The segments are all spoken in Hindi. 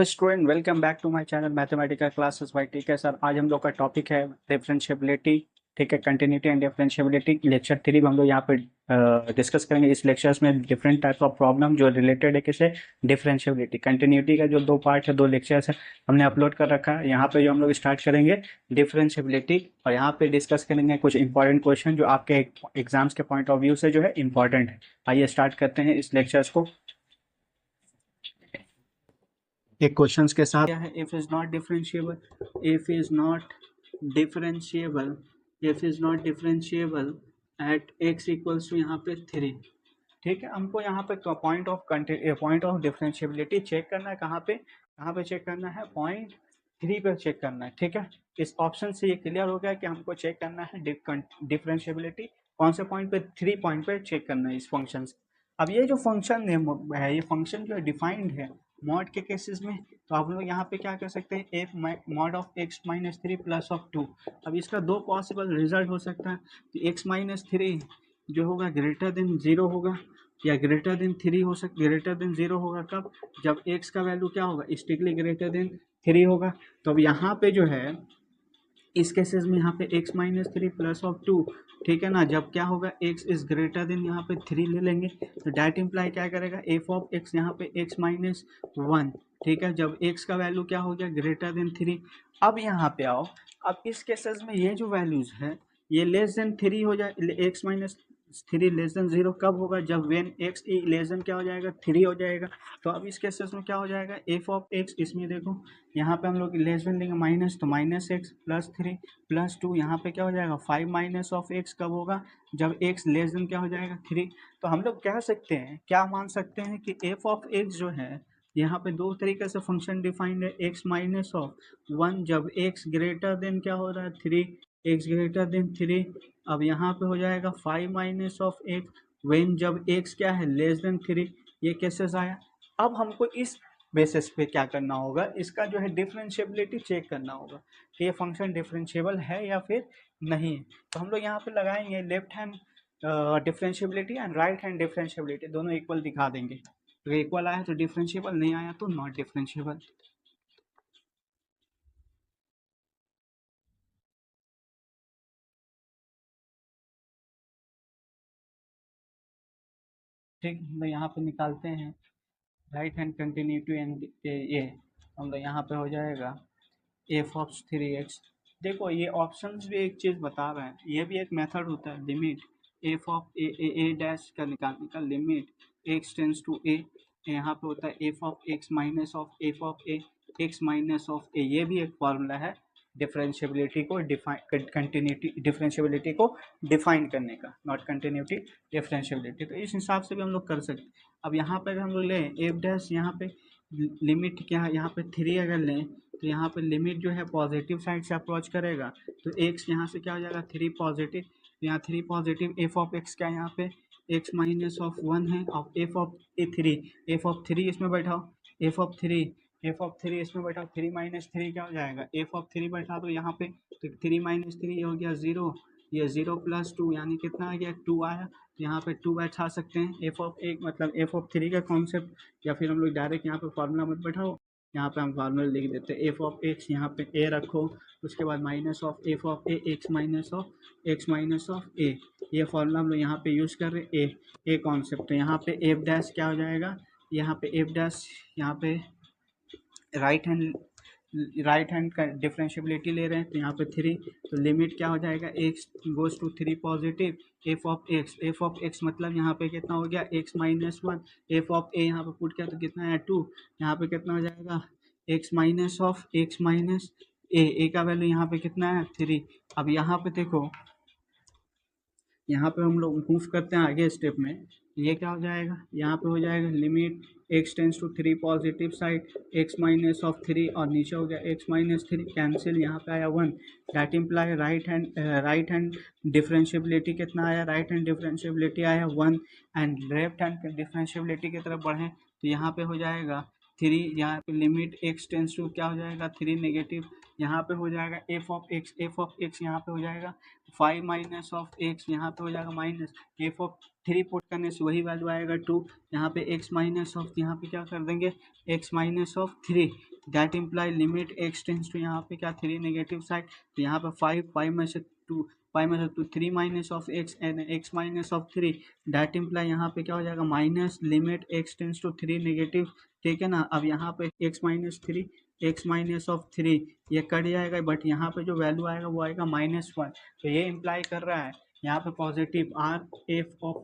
Student, welcome back to my channel mathematical classes by TK sir. आज हम लोग का टॉपिक है डिफरेंशिएबिलिटी। ठीक है, कंटिन्यूटी एंड डिफरेंशिएबिलिटी लेक्चर 3 हम लोग यहाँ पे डिस्कस करेंगे। इस लेक्चर्स में डिफरेंट टाइप्स ऑफ प्रॉब्लम जो रिलेटेड है किसे, डिफरेंशिएबिलिटी। कंटिन्यूटी का जो 2 पार्ट है, 2 लेक्चर्स है, हमने अपलोड कर रखा है। यहाँ पे जो हम लोग स्टार्ट करेंगे डिफरेंशिएबिलिटी, और यहाँ पे डिस्कस करेंगे कुछ इंपॉर्टेंट क्वेश्चन जो आपके एग्जाम्स के पॉइंट ऑफ व्यू से जो है इंपॉर्टेंट है। आइए स्टार्ट करते हैं इस लेक्चर्स को एक क्वेश्चंस के साथ। क्या है, if is not differentiable, if is not differentiable, if is not differentiable at x equals to यहाँ पे 3। ठीक है, हमको यहाँ पे पॉइंट ऑफ डिफरेंशिएबिलिटी चेक करना है। कहाँ पे चेक करना है? पॉइंट 3 पे चेक करना है। ठीक है, इस ऑप्शन से ये क्लियर हो गया कि हमको चेक करना है डिफरेंशिएबिलिटी कौन से पॉइंट पे, 3 पॉइंट पे चेक करना है इस फंक्शन से। अब ये जो फंक्शन है, ये फंक्शन जो डिफाइंड है मॉड के केसेस में, तो आप लोग यहाँ पे क्या कर सकते हैं, F mod of x minus 3 plus of 2। अब इसका 2 पॉसिबल रिजल्ट हो सकता है कि x माइनस 3 जो होगा ग्रेटर देन 0 होगा, या ग्रेटर देन 3 हो सकता, ग्रेटर देन 0 होगा कब, जब x का वैल्यू क्या होगा, स्ट्रिक्टली ग्रेटर देन 3 होगा। तो अब यहाँ पे जो है इस केसेस में यहाँ पे x माइनस 3 प्लस ऑफ 2, ठीक है ना, जब क्या होगा x इज ग्रेटर देन यहाँ पे 3 ले लेंगे, तो डैट इम्प्लाई क्या करेगा, एफ ऑफ x यहाँ पे x माइनस 1। ठीक है, जब x का वैल्यू क्या हो गया, ग्रेटर देन 3। अब यहाँ पे आओ, अब इस केसेस में ये जो वैल्यूज है ये लेस देन 3 हो जाए, x माइनस 3 लेस देन 0 कब होगा, जब वेन x लेस देन क्या हो जाएगा, 3 हो जाएगा। तो अब इस केसेस में क्या हो जाएगा, एफ ऑफ x, इसमें देखो यहाँ पे हम लोग लेस देन लेंगे माइनस, तो माइनस एक्स प्लस 3 प्लस 2, यहाँ पे क्या हो जाएगा 5 माइनस ऑफ x कब होगा, जब x लेस देन क्या हो जाएगा 3। तो हम लोग कह सकते हैं, क्या मान सकते हैं कि एफ ऑफ x जो है यहाँ पे 2 तरीके से फंक्शन डिफाइंड है, x माइनस ऑफ 1 जब x ग्रेटर देन क्या हो रहा है 3, x ग्रेटर देन 3। अब यहाँ पे हो जाएगा 5 माइनस ऑफ x वेन जब x क्या है लेस देन 3। ये केसेस आया। अब हमको इस बेसिस पे क्या करना होगा, इसका जो है डिफरेंशिएबिलिटी चेक करना होगा कि ये फंक्शन डिफरेंशिएबल है या फिर नहीं है। तो हम लोग यहाँ पे लगाएंगे left hand differentiability and right hand differentiability, दोनों इक्वल दिखा देंगे। तो इक्वल आया तो डिफरेंशिएबल, नहीं आया तो नॉट डिफरेंशिएबल। ठीक, हम लोग यहाँ पे निकालते हैं राइट हैंड कंटिन्यूटी एंड ये हम लोग यहाँ पे हो जाएगा एफ ऑफ 3x। देखो ये ऑप्शंस भी एक चीज़ बता रहे हैं, ये भी एक मेथड होता है, limit f of a dash का निकालने का, limit x tends to a. यहाँ पे होता है f of x minus of f of a, x minus of a. ये भी एक फॉर्मूला है डिफरेंशिएबिलिटी को डिफाइन, कंटिन्यूटी डिफरेंशिएबिलिटी को डिफाइन करने का, नॉट कंटिन्यूटी डिफरेंशिएबिलिटी। तो इस हिसाब से भी हम लोग कर सकते हैं। अब यहाँ पर हम लोग लें एफ डैश, यहाँ पे लिमिट क्या है, यहाँ पे 3 अगर लें तो यहाँ पे लिमिट जो है पॉजिटिव साइड से अप्रोच करेगा, तो x यहाँ से क्या हो जाएगा 3 पॉजिटिव, यहाँ 3 पॉजिटिव, एफ ऑफ x क्या यहाँ पे x माइनस ऑफ 1 है, और F of A 3, F of 3 इसमें बैठाओ, एफ ऑफ 3, एफ ऑफ 3 इसमें बैठाओ, 3 माइनस 3 क्या हो जाएगा, एफ ऑफ 3 बैठा दो यहाँ पे, तो 3 माइनस 3 हो गया 0, ये 0 प्लस 2 यानी कितना आ गया 2 आया, तो यहाँ पे 2 बैठा सकते हैं। एफ ऑफ एक मतलब एफ ऑफ 3 का कॉन्सेप्ट, या फिर हम लोग डायरेक्ट यहाँ पे फॉर्मूला मत बैठाओ, यहाँ पे हम फार्मूला लिख देते हैं एफ ऑफ एक्स, यहाँ पे ए रखो, उसके बाद minus of f of a, x minus of a. ये फार्मूला हम लोग यहाँ पे यूज़ कर रहे हैं, ए कॉन्सेप्ट है। यहाँ पे एफ डैश क्या हो जाएगा, यहाँ पे एफ डैश, यहाँ पे राइट हैंड का डिफरेंशिएबिलिटी ले रहे हैं, तो यहाँ पे 3, तो लिमिट क्या हो जाएगा x goes to 3 positive, f of x मतलब यहाँ पे कितना हो गया x minus 1, f of a यहाँ पे पुट किया तो कितना है 2, यहाँ पे कितना हो जाएगा एक्स माइनस ए का वैल्यू यहाँ पे कितना है 3। अब यहाँ पे देखो, यहाँ पे हम लोग मूव करते हैं आगे स्टेप में, ये क्या हो जाएगा, यहाँ पे हो जाएगा limit x tends to 3 positive side, x minus of 3, और नीचे हो गया x माइनस 3 कैंसिल, यहाँ पे आया 1, that imply right hand differentiability कितना आया, राइट हैंड डिफरेंशिएबिलिटी आया 1, एंड लेफ्ट हैंड डिफरेंशिएबिलिटी की तरफ बढ़े तो यहाँ पे हो जाएगा 3, यहाँ पे लिमिट x टेंस टू क्या हो जाएगा 3 नेगेटिव, यहाँ पे हो जाएगा एफ ऑफ एक्स यहाँ पे हो जाएगा 5 माइनस ऑफ एक्स, यहाँ पे हो जाएगा माइनस एफ ऑफ 3 पुट करने से वही वैल्यू आएगा 2, यहाँ पे x माइनस ऑफ, यहाँ पे क्या कर देंगे x minus of 3, that imply limit x tends to यहाँ पे क्या 3 नेगेटिव साइड, तो यहाँ पे 5 में से 2, 5 में से 2 3 minus of x and x minus of 3, that imply यहाँ पे क्या हो जाएगा minus limit x tends to 3 negative, ठीक है ना। अब यहाँ पे x-3 एक्स माइनस ऑफ 3 ये कट जाएगा, बट यहाँ पे जो वैल्यू आएगा वो आएगा -1, तो ये इम्प्लाई कर रहा है यहाँ पे positive R f of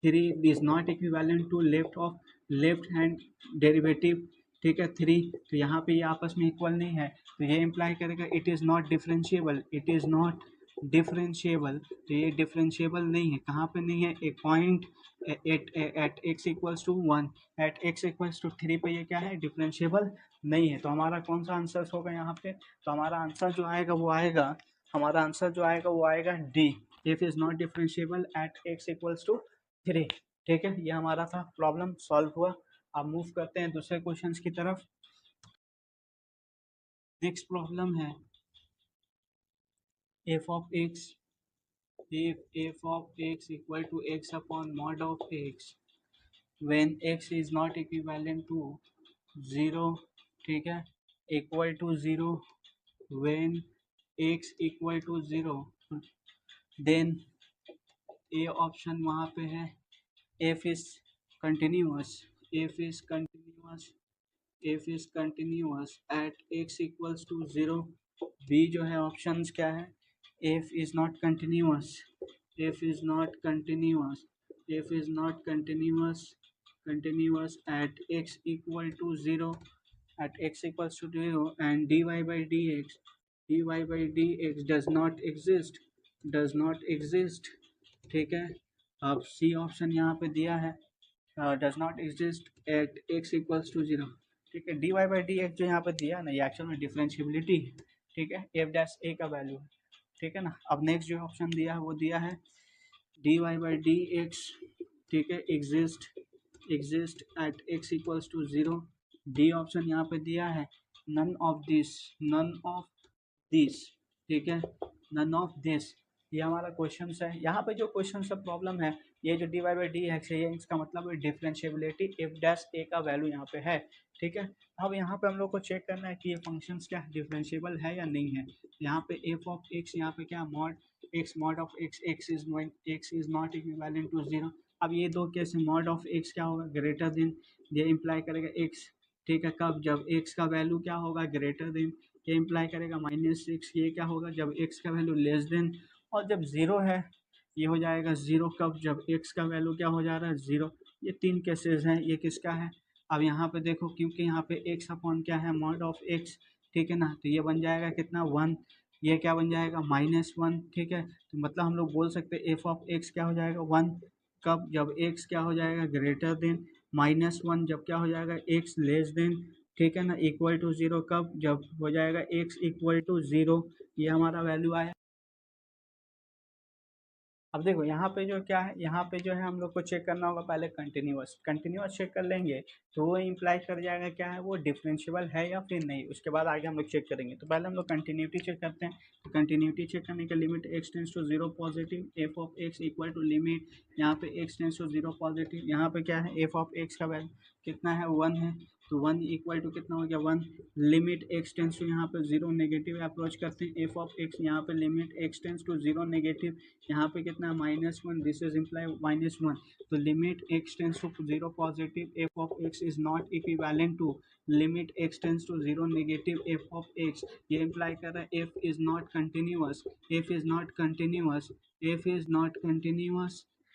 3 is not equivalent to left hand derivative, ठीक है 3, तो यहाँ पे ये आपस में इक्वल नहीं है, तो ये इम्प्लाई करेगा it is not differentiable, it is not differentiable, तो ये डिफरेंशिएबल नहीं है। कहाँ पे नहीं है, एक point at x equals to 1, at x equals to 3 पे ये क्या है डिफरेंशिएबल नहीं है। तो हमारा कौन सा आंसर होगा यहाँ पे, तो हमारा आंसर जो आएगा वो आएगा, हमारा आंसर जो आएगा वो आएगा D, if is not differentiable at x equals to 3, ठीक है। ये हमारा था, प्रॉब्लम सॉल्व हुआ। अब मूव करते हैं दूसरे क्वेश्चंस की तरफ। नेक्स्ट प्रॉब्लम है f of x, if f of x equal to x upon mod of x when x is not equivalent to 0, ठीक है, equal to 0 when x equal to 0, then a option वहाँ पे है f is continuous, f is continuous, f is continuous at x equals to 0, b जो है ऑप्शंस क्या है, f is not continuous, f is not continuous, f is not continuous at x equal to 0, at x equals to 0, and dy by dx does not exist, ठीक है। अब सी ऑप्शन यहाँ पे दिया है does not exist at x equals to 0, ठीक है। D y by d x जो यहाँ पे दिया है ना, ये एक्चुअल में डिफरेंशियबिलिटी है, ठीक है, एफ डैश ए का वैल्यू है, ठीक है ना। अब नेक्स्ट जो ऑप्शन दिया है वो दिया है d y by d x, ठीक है, exist at x equals to 0, D option यहाँ पे दिया है नन ऑफ दिस, ठीक है, नन ऑफ दिस। ये हमारा क्वेश्चन है। यहाँ पे जो क्वेश्चन से प्रॉब्लम है, ये जो d y by d x है, ये इसका मतलब है डिफरेंशियबिलिटी एफ डैश ए का वैल्यू यहाँ पे है, ठीक है। अब यहाँ पे हम लोग को चेक करना है कि ये फंक्शन क्या डिफरेंशिएबल है या नहीं है। यहाँ पे एफ ऑफ एक्स, यहाँ पे क्या mod of x, x is not equivalent to 0। अब ये दो केस मॉड ऑफ एक्स क्या होगा ग्रेटर देन, ये इम्प्लाई करेगा एक्स, ठीक है, कब जब एक्स का वैल्यू क्या होगा ग्रेटर देन, ये इम्प्लाई करेगा -6, ये क्या होगा जब एक्स का वैल्यू लेस देन, और जब 0 है ये हो जाएगा 0 कब जब एक्स का वैल्यू क्या हो जा रहा है 0। ये तीन केसेस हैं, ये किसका है। अब यहाँ पे देखो क्योंकि यहाँ पे एक्स अपॉन क्या है मॉड ऑफ एक्स, ठीक है ना, तो ये बन जाएगा कितना 1, ये क्या बन जाएगा -1, ठीक है। तो मतलब हम लोग बोल सकते हैं एफ ऑफ एक्स क्या हो जाएगा 1 कब जब एक्स क्या हो जाएगा ग्रेटर देन, -1 जब क्या हो जाएगा एक्स लेस देन, ठीक है ना, इक्वल टू 0 कब जब हो जाएगा एक्स इक्वल टू 0, ये हमारा वैल्यू आया। अब देखो यहाँ पे जो क्या है, यहाँ पे जो है हम लोग को चेक करना होगा पहले कंटिन्यूअस चेक कर लेंगे, तो वो इम्प्लाई कर जाएगा क्या है वो डिफरेंशिएबल है या फिर नहीं, उसके बाद आगे हम लोग चेक करेंगे। तो पहले हम लोग कंटिन्यूटी चेक करते हैं। तो कंटिन्यूटी चेक करने के limit x tends to 0 positive f of x equal to limit, यहाँ पे एक्स टेंस टू 0 पॉजिटिव, यहाँ पे क्या है एफ ऑफ एक्स का वैल्यू कितना है 1 है, तो 1 इक्वल टू कितना हो गया 1, लिमिट एक्स टेंस टू यहाँ पे 0 नेगेटिव अप्रोच करते हैं, एफ ऑफ एक्स यहाँ पे limit x tends to 0 negative, यहाँ पे कितना -1, दिस इज इम्प्लाई -1, तो limit x tends to 0 positive f of x is not equivalent to limit x tends to 0 negative f of x, ये इम्प्लाई कर रहा है f is not continuous, f is not continuous, f is not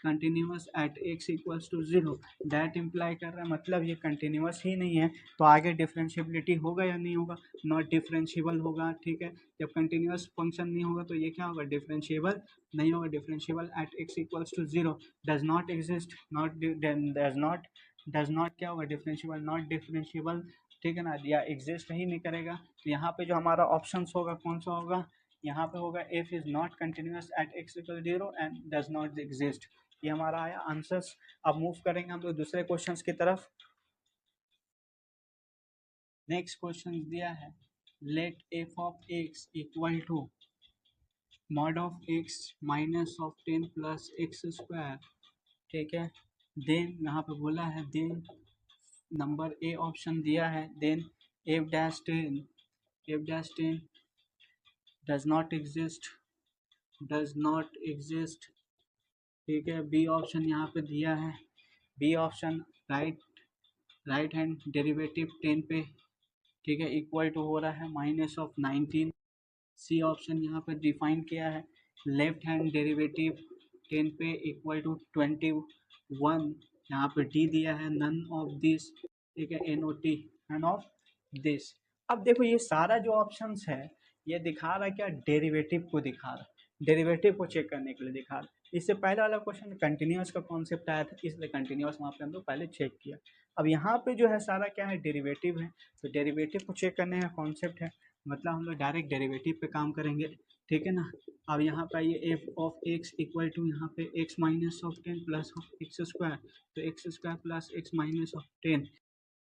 continuous at x equals to 0, that imply कर रहा है मतलब ये कंटिन्यूअस ही नहीं है, तो आगे डिफरेंशियबिलिटी होगा या नहीं होगा, नॉट डिफरेंशिएबल होगा, ठीक है। जब कंटिन्यूअस फंक्शन नहीं होगा तो ये क्या होगा डिफरेंशिएबल नहीं होगा, differentiable at x equals to 0 does not exist, does not क्या होगा डिफरेंशिएबल, नॉट डिफरेंशिएबल, ठीक है ना, या एग्जिस्ट ही नहीं करेगा। तो यहाँ पे जो हमारा ऑप्शन होगा कौन सा होगा, यहाँ पे होगा F is not continuous at x equal 0 and does not exist, ये हमारा आया आंसर्स। अब मूव करेंगे हम लोग दूसरे क्वेश्चंस की तरफ। नेक्स्ट क्वेश्चन दिया है let f of x equal to mod of x minus of 10 plus x square, ठीक है, देन यहाँ पे बोला है देन नंबर ए ऑप्शन दिया है, then f dash ten does not exist. ठीक है, बी ऑप्शन यहाँ पे दिया है, B option right hand derivative 10 पे, ठीक है, इक्वल टू हो रहा है -19। सी ऑप्शन यहाँ पे डिफाइन किया है, लेफ्ट हैंड डेरिवेटिव 10 पे इक्वल टू 21। यहाँ पे डी दिया है नन ऑफ दिस, ठीक है, NOT नन ऑफ दिस। अब देखो ये सारा जो ऑप्शंस है ये दिखा रहा है क्या, डेरिवेटिव को दिखा रहा है, डेरिवेटिव को चेक करने के लिए दिखा रहा है। इससे पहले वाला क्वेश्चन कंटिन्यूस का कॉन्सेप्ट आया था, इसलिए कंटिन्यूस वहाँ पे हम लोग पहले चेक किया। अब यहाँ पे जो है सारा क्या है, डेरिवेटिव है, तो डेरिवेटिव को चेक करने का कॉन्सेप्ट है, मतलब हम लोग डायरेक्ट डेरिवेटिव पे काम करेंगे, ठीक है ना। अब यहाँ पे ये f of x equal to यहाँ पे x minus of 10 plus of x square, तो x square plus x minus of 10,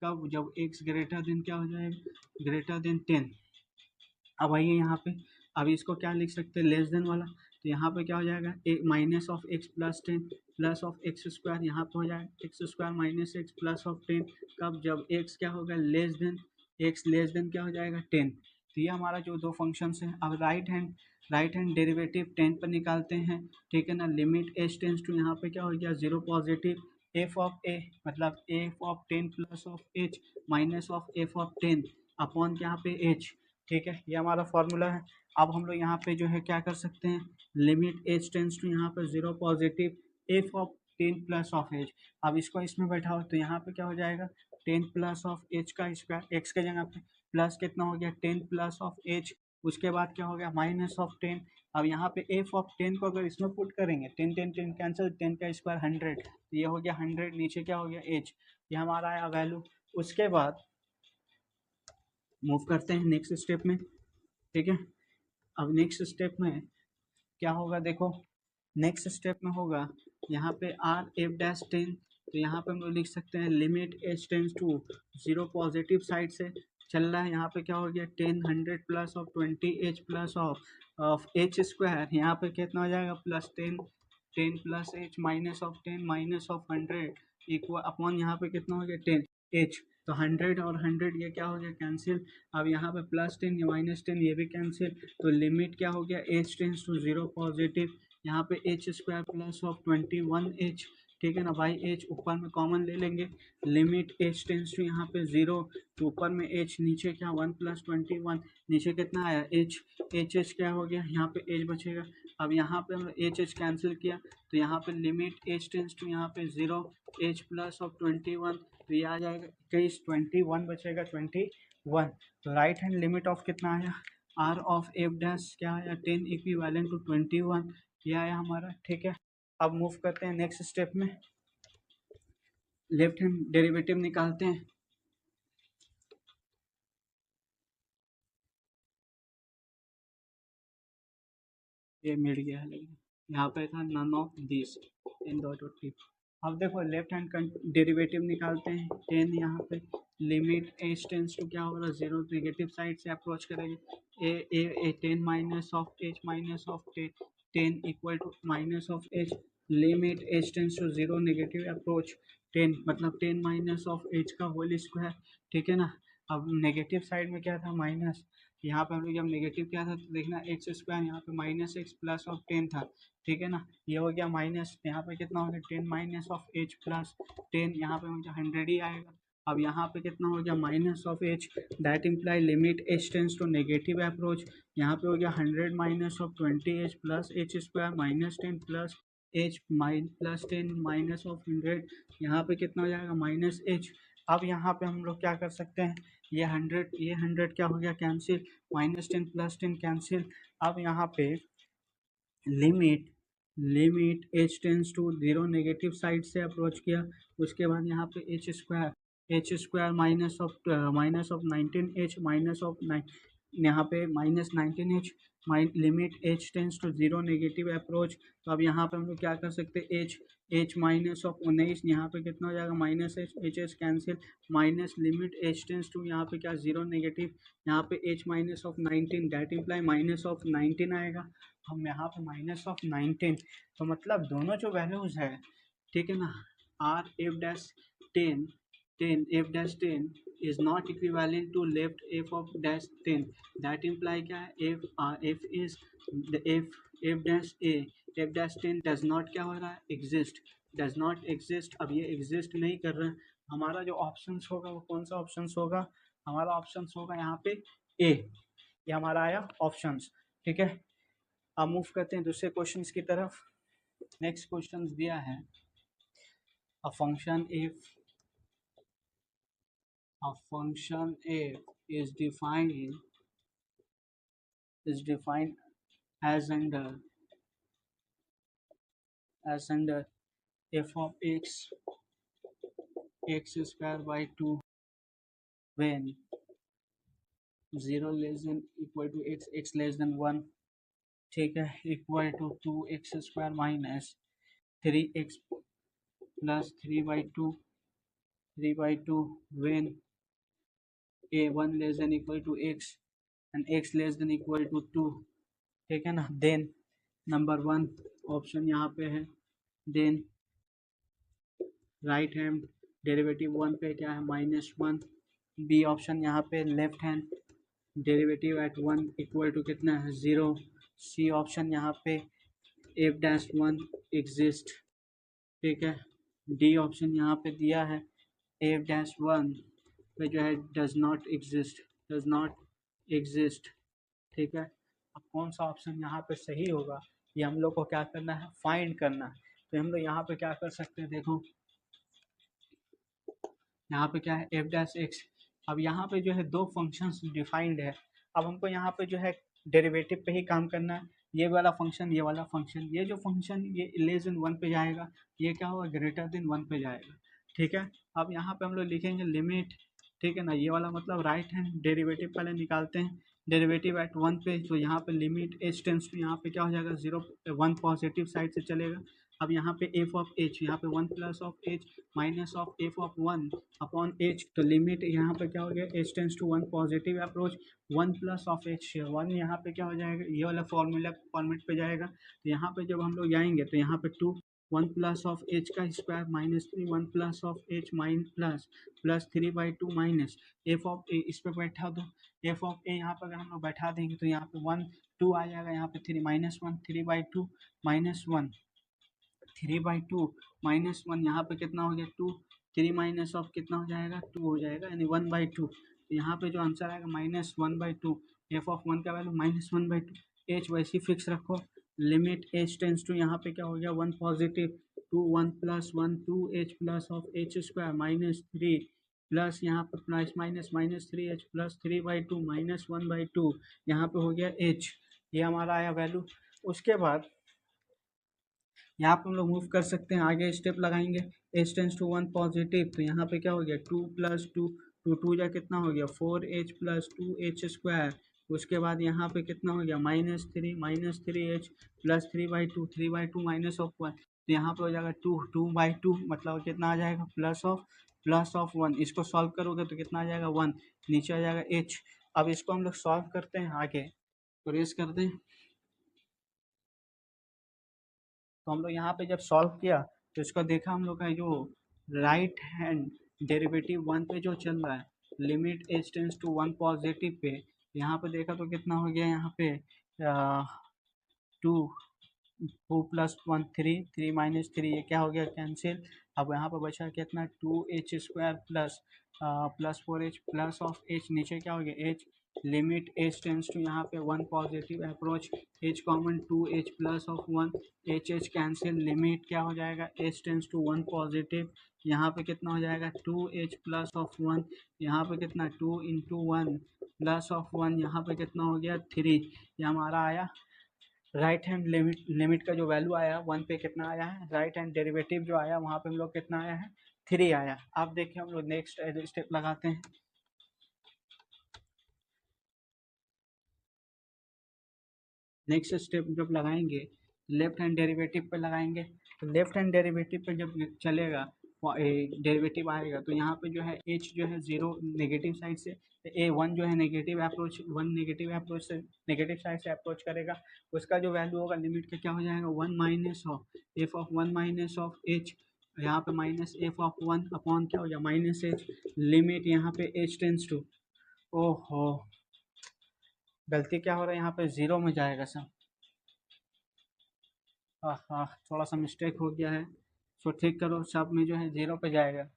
कब, जब एक्स ग्रेटर देन क्या हो जाएगा, ग्रेटर देन 10। अब आइए यहाँ पे, अब इसको क्या लिख सकते हैं, लेस देन वाला, तो यहाँ पे क्या हो जाएगा, minus of x plus 10 plus of x square, यहाँ पे हो जाएगा x square minus x plus of 10, कब, जब एक्स क्या होगा, less than, x less then क्या हो जाएगा 10। तो ये हमारा जो दो फंक्शंस हैं। अब राइट हैंड डेरिवेटिव 10 पर निकालते हैं, ठीक है ना। लिमिट एच टेंस टू यहाँ पे क्या हो गया 0 पॉजिटिव, एफ ऑफ ए मतलब F of 10 plus of h minus of f of 10 upon यहाँ पे एच, ठीक है, ये हमारा फॉर्मूला है। अब हम लोग यहाँ पे जो है क्या कर सकते हैं, लिमिट एच टेंस टू यहाँ पे 0 positive, f of 10 plus of H. अब इसको इसमें बैठाओ तो यहाँ पे क्या हो जाएगा, 10 प्लस ऑफ एच का स्क्वायर, एक्स के जगह पे प्लस कितना हो गया 10 प्लस ऑफ एच, उसके बाद क्या हो गया माइनस ऑफ 10। अब यहाँ पे एफ ऑफ 10 को अगर इसमें पुट करेंगे 10 10 10 कैंसिल, 10 का स्क्वायर 100, तो ये हो गया 100, नीचे क्या हो गया एच, ये हमारा आया वैल्यू। उसके बाद मूव करते हैं नेक्स्ट स्टेप में, ठीक है। अब नेक्स्ट स्टेप में क्या होगा, देखो नेक्स्ट स्टेप में होगा यहाँ पे आर एफ डैश 10, तो यहाँ पे हम लोग लिख सकते हैं limit h tends to 0 positive side से चल रहा है, यहाँ पे क्या हो गया 10 100 plus of 20 h plus of h square, यहाँ पे कितना हो जाएगा plus 10 plus H minus of 10 minus of 100 equal upon यहाँ पे कितना हो गया 10 एच, तो 100 और 100 ये क्या हो गया कैंसिल। अब यहाँ पे प्लस 10 या माइनस 10 ये भी कैंसिल, तो लिमिट क्या हो गया एच टेंस टू 0 पॉजिटिव, यहाँ पे h square plus of 21 H, ठीक है ना, बाई एच ऊपर में कॉमन ले लेंगे, लिमिट एच टेंस टू यहाँ पे 0, तो ऊपर में एच नीचे क्या 1 प्लस 21, नीचे कितना आया एच, एच क्या हो गया यहाँ पे एच बचेगा। अब यहाँ पे हम एच कैंसिल किया, तो यहाँ पे लिमिट एच टेंस टू यहाँ पे 0 एच प्लस ऑफ 21, तो ये आ जाएगा 21, 21 बचेगा 21। तो राइट हैंड लिमिट ऑफ कितना आया, आर ऑफ एफ डैश क्या आया 10 इक्विवेलेंट टू 21, ये आया हमारा, ठीक है। अब मूव करते हैं नेक्स्ट स्टेप में, लेफ्ट हैंड डेरिवेटिव निकालते हैं। ये मिल गया है, लेकिन यहाँ पे था none of this in dot T. अब देखो लेफ्ट हैंड डेरिवेटिव निकालते हैं, 10 यहाँ पे लिमिट एच टेंस टू क्या होगा 0, नेगेटिव साइड से अप्रोच करेंगे, a 10 minus of h minus of 10 equal to minus of h, limit h tends to 0 negative approach 10 मतलब 10 माइनस ऑफ एच का होल स्क्वायर, ठीक है ना। अब नेगेटिव साइड में क्या था माइनस, यहाँ पे हम लोग जब नेगेटिव क्या था तो देखना एक्स स्क्वायर यहाँ पे माइनस एक्स प्लस ऑफ 10 था, ठीक है ना, ये हो गया माइनस, यहाँ पे कितना हो गया 10 माइनस ऑफ एच प्लस 10, यहाँ पे मुझे 100 ही आएगा। अब यहाँ पे कितना हो गया minus of h, that imply limit h tends to negative approach, यहाँ पे हो गया 100 minus of 20 h plus h square minus 10 plus h plus 10 minus of 100, यहाँ पे कितना हो जाएगा माइनस एच। अब यहाँ पे हम लोग क्या कर सकते हैं, ये 100 क्या हो गया कैंसिल, माइनस 10 प्लस 10 कैंसिल। अब यहाँ पे limit h tends to 0 negative side से अप्रोच किया, उसके बाद यहाँ पे h square minus of 19 h minus of 9, यहाँ पे minus 19 h, limit h tends to 0 negative approach, तो अब यहाँ पे हम लोग क्या कर सकते हैं एच माइनस ऑफ 19, यहाँ पे कितना हो जाएगा minus h cancel, minus limit h tends to यहाँ पे क्या 0 नेगेटिव, यहाँ पे h minus of 19 that imply minus of 19 आएगा, हम यहाँ पे माइनस ऑफ 19, तो मतलब दोनों जो वैल्यूज है, ठीक है ना, are f dash 10 10 f dash 10 is not equivalent to left f of dash 10, that imply क्या है f is the f dash a f dash 10 does not क्या हो रहा है exist, does not exist। अब ये exist नहीं कर रहा है, हमारा जो ऑप्शंस होगा वो कौन सा ऑप्शंस होगा, हमारा ऑप्शंस होगा यहाँ पे ए, ये हमारा आया ऑप्शंस। ठीक है, अब मूव करते हैं दूसरे क्वेश्चंस की तरफ। नेक्स्ट क्वेश्चंस दिया है a function f is defined as under f of x square by 2 when 0 less than equal to x less than 1, ठीक है, equal to 2x square minus 3x plus 3/2 when a 1 less than equal to x and x less than equal to 2, ठीक है ना। देन नंबर 1 ऑप्शन यहाँ पे है, देन राइट हैंड डेरिवेटिव 1 पे क्या है -1, बी ऑप्शन यहाँ पे left hand derivative at 1 equal to कितना है 0, सी ऑप्शन यहाँ पे f डैश 1 एग्जिस्ट, ठीक है, डी ऑप्शन यहाँ पे दिया है f डैश 1 पे जो है डज नॉट एग्जिस्ट, ठीक है। अब कौन सा ऑप्शन यहाँ पे सही होगा ये हम लोग को क्या करना है, फाइंड करना है। तो हम लोग यहाँ पे क्या कर सकते हैं, देखो यहाँ पे क्या है f डैश x, अब यहाँ पे जो है दो फंक्शंस डिफाइंड है, अब हमको यहाँ पे जो है डेरिवेटिव पे ही काम करना है, ये वाला फंक्शन ये वाला फंक्शन, ये जो फंक्शन ये लेस देन 1 पे जाएगा, ये क्या होगा ग्रेटर देन 1 पे जाएगा, ठीक है। अब यहाँ पे हम लोग लिखेंगे लिमिट, ठीक है ना, ये वाला मतलब राइट हैंड डेरिवेटिव पहले निकालते हैं, डेरिवेटिव एट 1 पे, तो यहाँ पे लिमिट h टेंस टू यहाँ पे क्या हो जाएगा 0 1 पॉजिटिव साइड से चलेगा। अब यहाँ पे f ऑफ h, यहाँ पे 1 plus of h minus of f of 1 upon h, तो लिमिट यहाँ पे क्या हो गया h tense to 1 positive approach 1 plus of h 1 यहाँ पे क्या हो जाएगा ये वाला फॉर्मेट पे जाएगा, तो यहाँ पे जब हम लोग जाएंगे तो यहाँ पे 2 1 प्लस ऑफ h का square minus 3 1 plus of h mine plus 3/2 minus f of a, इस पे बैठा दो f ऑफ a, यहाँ पर अगर हम लोग बैठा देंगे तो यहाँ पे 1 2 आ जाएगा, यहाँ पे 3 -1 3/2 -1 3/2 -1, यहाँ पे कितना हो गया 2, 3 माइनस ऑफ कितना हो जाएगा 2 हो जाएगा, यानी 1/2, तो यहाँ पे जो आंसर आएगा -1/2, f ऑफ 1 का वैल्यू -1/2, h वैसे ही फिक्स रखो, लिमिट h टेंस टू यहाँ पे क्या हो गया 1 positive 2 1 plus 1 2h plus of h square minus 3 plus यहाँ पर प्लस माइनस -3h प्लस 3/2 -1/2, यहाँ पे हो गया h, ये हमारा आया वैल्यू। उसके बाद यहाँ पे हम लोग मूव कर सकते हैं, आगे स्टेप लगाएंगे h टेंस टू 1 पॉजिटिव, तो यहाँ पे क्या हो गया 2 प्लस 2 2 2 जा कितना हो गया 4h प्लस 2h स्क्वायर, उसके बाद यहाँ पे कितना हो गया -3h प्लस 3/2 माइनस ऑफ 1, तो यहाँ पे हो जाएगा 2/2 मतलब कितना आ जाएगा प्लस ऑफ 1, इसको सॉल्व करोगे तो कितना आ जाएगा 1, नीचे आ जाएगा h। अब इसको हम लोग सॉल्व करते हैं, आगे तो रेस करते हैं, तो हम लोग यहाँ पे जब सॉल्व किया तो इसको देखा हम लोग का जो राइट हैंड डेरिवेटिव 1 पे जो चल रहा है, limit h tense to 1 positive पे, यहाँ पे देखा तो कितना हो गया यहाँ पे 2 2 प्लस 1 3 माइनस 3, ये क्या हो गया कैंसिल। अब यहाँ पर बचा कितना 2h square plus 4h plus of h, नीचे क्या हो गया h, लिमिट h टेंस टू यहाँ पे 1 positive approach h common 2h plus of 1 h cancel, limit क्या हो जाएगा h टेंस टू 1 पॉजिटिव, यहाँ पे कितना हो जाएगा 2h प्लस ऑफ 1, यहाँ पे कितना 2 इंटू 1 प्लस ऑफ 1, यहाँ पे कितना हो गया 3, ये हमारा आया राइट हैंड लिमिट का जो वैल्यू आया 1 पे कितना आया है, राइट हैंड डेरिवेटिव जो आया वहाँ पे हम लोग कितना आया है 3 आया। अब देखिए हम लोग नेक्स्ट स्टेप लगाते हैं, नेक्स्ट स्टेप जब लगाएंगे लेफ्ट हैंड डेरिवेटिव पे लगाएंगे, तो लेफ्ट हैंड डेरिवेटिव पे जब चलेगा डेरिवेटिव आएगा तो यहाँ पे जो है h जो है 0 नेगेटिव साइड से, a1 जो है नेगेटिव अप्रोच से नेगेटिव साइड से अप्रोच करेगा, उसका जो वैल्यू होगा लिमिट का क्या हो जाएगा 1 minus of f of 1 minus of h यहाँ पे minus f of one upon क्या हो गया माइनस एच, लिमिट यहाँ पे एच टेंस टू, ओहो गलती क्या हो रहा है यहाँ पे जीरो में जाएगा सब, हाँ हाँ थोड़ा सा मिस्टेक हो गया है, तो ठीक करो, सब में जो है जीरो पे जाएगा।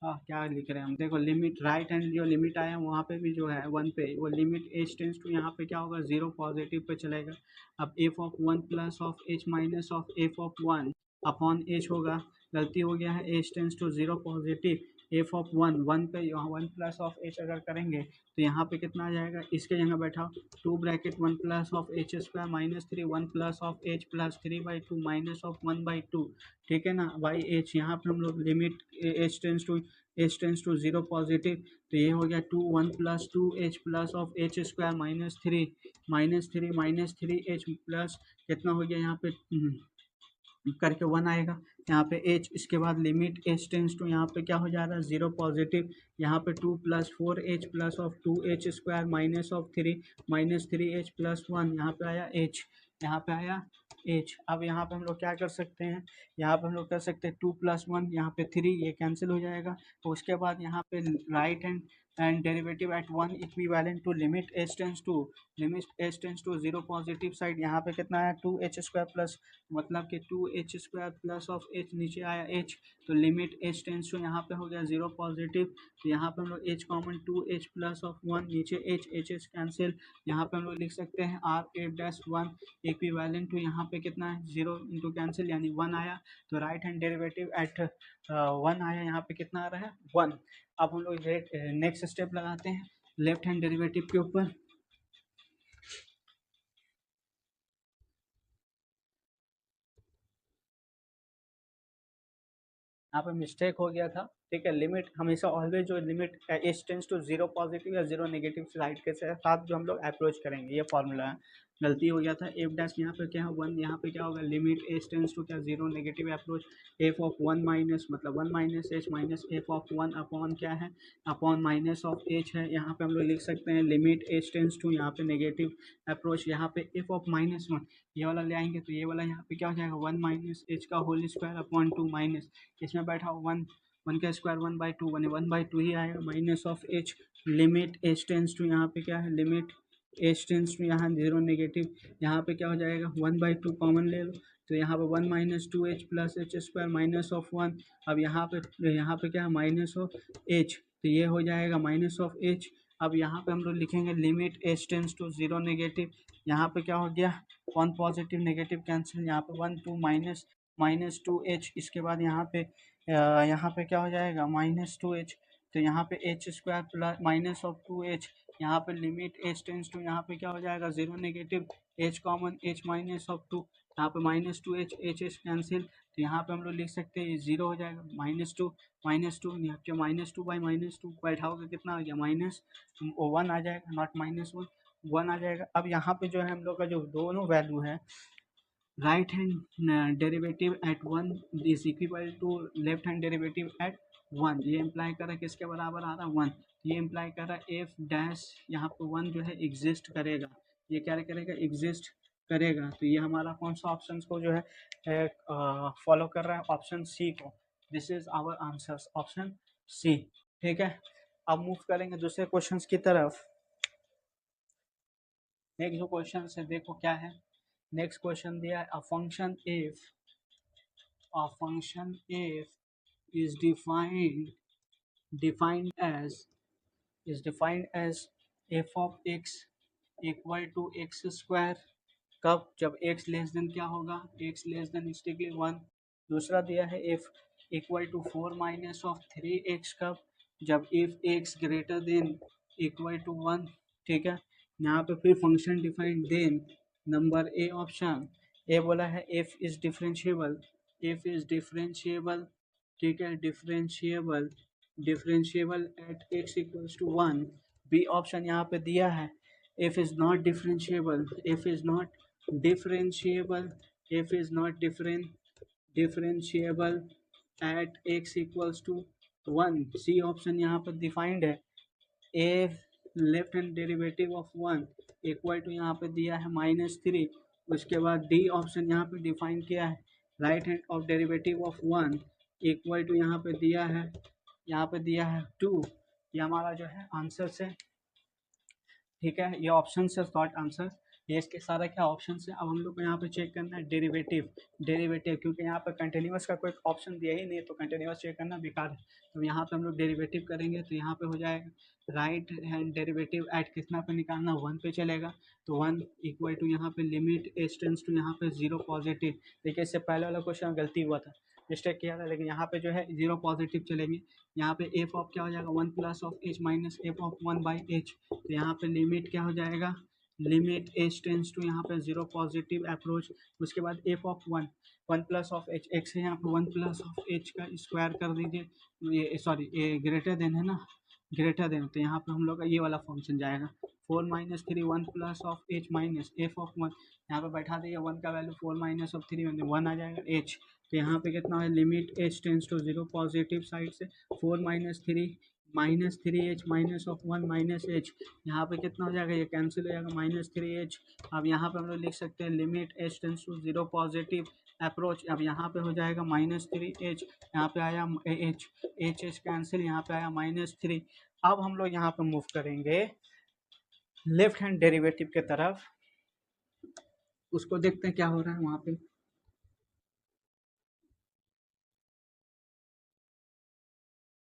हाँ क्या लिख रहे हैं हम, देखो लिमिट राइट हैंड जो लिमिट आया वहाँ पे भी जो है वन पे, वो लिमिट एच टेंस टू यहाँ पे क्या होगा जीरो पॉजिटिव पे चलेगा। अब f of one plus of h minus of f of one upon h होगा, गलती हो गया है, h tends to zero positive, f of one one पे यहाँ वन प्लस ऑफ एच अगर करेंगे तो यहाँ पे कितना आ जाएगा, इसके जगह बैठा two bracket one plus of h square minus three one plus of h plus three by two minus of one by two, ठीक है ना, बाई एच, यहाँ पे हम लोग limit h tends to zero positive, तो ये हो गया two one plus two h plus of h square minus three h plus कितना हो गया यहाँ पे करके वन आएगा यहाँ पे एच, इसके बाद लिमिट एच टेंस टू यहाँ पे क्या हो जा रहा है जीरो पॉजिटिव, यहाँ पे two plus four h plus of two h square minus three h plus one, यहाँ पे आया एच, यहाँ पे आया एच। अब यहाँ पे हम लोग क्या कर सकते हैं, यहाँ पे हम लोग कर सकते हैं टू प्लस वन, यहाँ पे थ्री, ये कैंसिल हो जाएगा, तो उसके बाद यहाँ पे right hand and derivative at one equivalent to limit h tends to zero positive side, यहाँ पे कितना आया टू एच स्क्वायर प्लस, मतलब कि two h square plus of h, नीचे आया एच, तो लिमिट एच टेंस टू यहाँ पे हो गया जीरो पॉजिटिव, तो यहाँ पे हम लोग h common two h plus of one, नीचे एच कैंसिल, यहाँ पे हम लोग लिख सकते हैं R f dash one equivalent to यहाँ पे कितना है जीरो इंटू कैंसिल यानी वन आया, तो right hand derivative at one आया, यहाँ पे कितना आ रहा है वन। अब हम लोग नेक्स्ट स्टेप लगाते हैं लेफ्ट हैंड डेरिवेटिव के ऊपर, यहाँ पे मिस्टेक हो गया था, ठीक है, लिमिट हमेशा ऑलवेज जो limit h tends to zero positive या जीरो नेगेटिव साइड के साथ जो हम लोग अप्रोच करेंगे, ये फॉर्मूला है, गलती हो गया था, एफ डैश यहाँ पे क्या है वन, यहाँ पे क्या होगा लिमिट एच टेंस टू क्या zero negative approach, f of one minus मतलब one minus h minus f of one upon क्या है अपॉन माइनस ऑफ एच है, यहाँ पे हम लोग लिख सकते हैं लिमिट एच टेंस टू यहाँ पे नेगेटिव अप्रोच, यहाँ पे एफ ऑफ माइनस वन ये वाला ले आएंगे तो ये वाला यहाँ पे क्या हो जाएगा वन माइनस एच का whole square upon two minus इसमें बैठा वन वन का स्क्वायर वन बाई टू ही आएगा minus of h, limit h tends to यहाँ पे क्या है लिमिट एच टेंस टू यहाँ जीरो नेगेटिव, यहाँ पे क्या हो जाएगा वन बाई टू कॉमन ले लो, तो यहाँ पे one minus two h plus h square minus of one, अब यहाँ पे क्या है माइनस ऑफ एच, तो ये हो जाएगा माइनस ऑफ एच। अब यहाँ पे हम लोग लिखेंगे limit h tends to zero negative, यहाँ पे क्या हो गया वन पॉजिटिव नेगेटिव कैंसिल, यहाँ पे one two minus two H, इसके बाद यहाँ पे क्या हो जाएगा माइनस टू एच, तो यहाँ पे h square plus minus of two h, यहाँ पे लिमिट एच टेंस टू यहाँ पे क्या हो जाएगा zero negative, h common h minus of two, यहाँ पे minus two h h cancel, तो यहाँ पे हम लोग लिख सकते हैं जीरो हो जाएगा माइनस टू यहाँ पे minus two by minus two बैठाओगे कितना आ गया माइनस वन आ जाएगा, नॉट माइनस वन, वन आ जाएगा। अब यहाँ पे जो है हम लोग का जो दोनों वैल्यू है right hand derivative at one is equal to left hand derivative at one, ये इम्प्लाई कर रहा है किसके बराबर आ रहा है वन, ये इम्प्लाई कर रहा है एफ डैश यहाँ पे वन जो है एग्जिस्ट करेगा, ये क्या करेगा एग्जिस्ट करेगा, तो ये हमारा कौन सा ऑप्शन को जो है फॉलो कर रहा है ऑप्शन सी को, this is our answer option C, ठीक है। अब मूव करेंगे दूसरे क्वेश्चन की तरफ, नेक्स्ट जो क्वेश्चन है देखो क्या है, नेक्स्ट क्वेश्चन दिया है a function f is defined as f of x equal to x square, कब जब x लेस देन क्या होगा x less than strictly one, दूसरा दिया है f equal to four minus of three x, कब जब if x greater than equal to one, ठीक है, यहाँ पे फिर function defined then number A option A बोला है f इज डिफरेंशिएबल, ठीक है, differentiable at x equals to one, B option यहाँ पे दिया है f is not differentiable, differentiable at x equals to one, C option यहाँ पर डिफाइंड है a left hand derivative of one equal to यहाँ पे दिया है माइनस थ्री, उसके बाद डी ऑप्शन यहाँ पे डिफाइन किया है right hand of derivative of one equal to यहाँ पे दिया है, यहाँ पे दिया है 2। ये हमारा जो है आंसर है, ठीक है। ये ऑप्शन से शॉर्ट आंसर, ये इसके सारा क्या ऑप्शन है। अब हम लोग को यहाँ पे चेक करना है डेरिवेटिव, डेरिवेटिव क्योंकि यहाँ पे कंटिन्यूअस का कोई ऑप्शन दिया ही नहीं है, तो कंटिन्यूअस चेक करना बेकार है। तो यहाँ पे हम लोग डेरिवेटिव करेंगे, तो यहाँ पे हो जाएगा राइट हैंड डेरिवेटिव एट कितना पे निकालना, 1 पे चलेगा। तो 1 इक्वल टू यहाँ पे लिमिट एच टेंस टू यहाँ पे 0 पॉजिटिव। देखिए इससे पहले वाला क्वेश्चन गलती हुआ था, मिस्टेक किया था, लेकिन यहाँ पे जो है 0 पॉजिटिव चलेंगे। यहाँ पे एफ ऑफ क्या हो जाएगा 1 plus of h minus f of 1 by H. तो यहाँ पे लिमिट क्या हो जाएगा, लिमिट एच टेंस टू यहाँ पे 0 पॉजिटिव अप्रोच। उसके बाद F of 1 plus of H, x है यहाँ पे 1 प्लस ऑफ एच का स्क्वायर कर दीजिए, ये सॉरी ये ग्रेटर देन है ना, ग्रेटर देन, तो यहाँ पे हम लोग का ये वाला फंक्शन जाएगा 4 minus 3 1 plus of h minus f of 1। यहाँ पे बैठा दिया 1 का वैल्यू 4 माइनस ऑफ 3 1 आ जाएगा एच। तो यहाँ पे कितना है limit h tends to 0 positive side से 4 minus three h minus of 1 minus h. यहाँ पे कितना हो जाएगा, ये कैंसिल हो जाएगा माइनस 3h। अब यहाँ पे हम लोग लिख सकते हैं limit h tends to 0 positive approach. अब यहाँ पे हो जाएगा -3h, यहाँ पे आया एच, एच कैंसिल, यहाँ पे आया -3। अब हम लोग यहाँ पे मूव करेंगे लेफ्ट हैंड डेरिवेटिव के तरफ, उसको देखते हैं क्या हो रहा है वहाँ पे।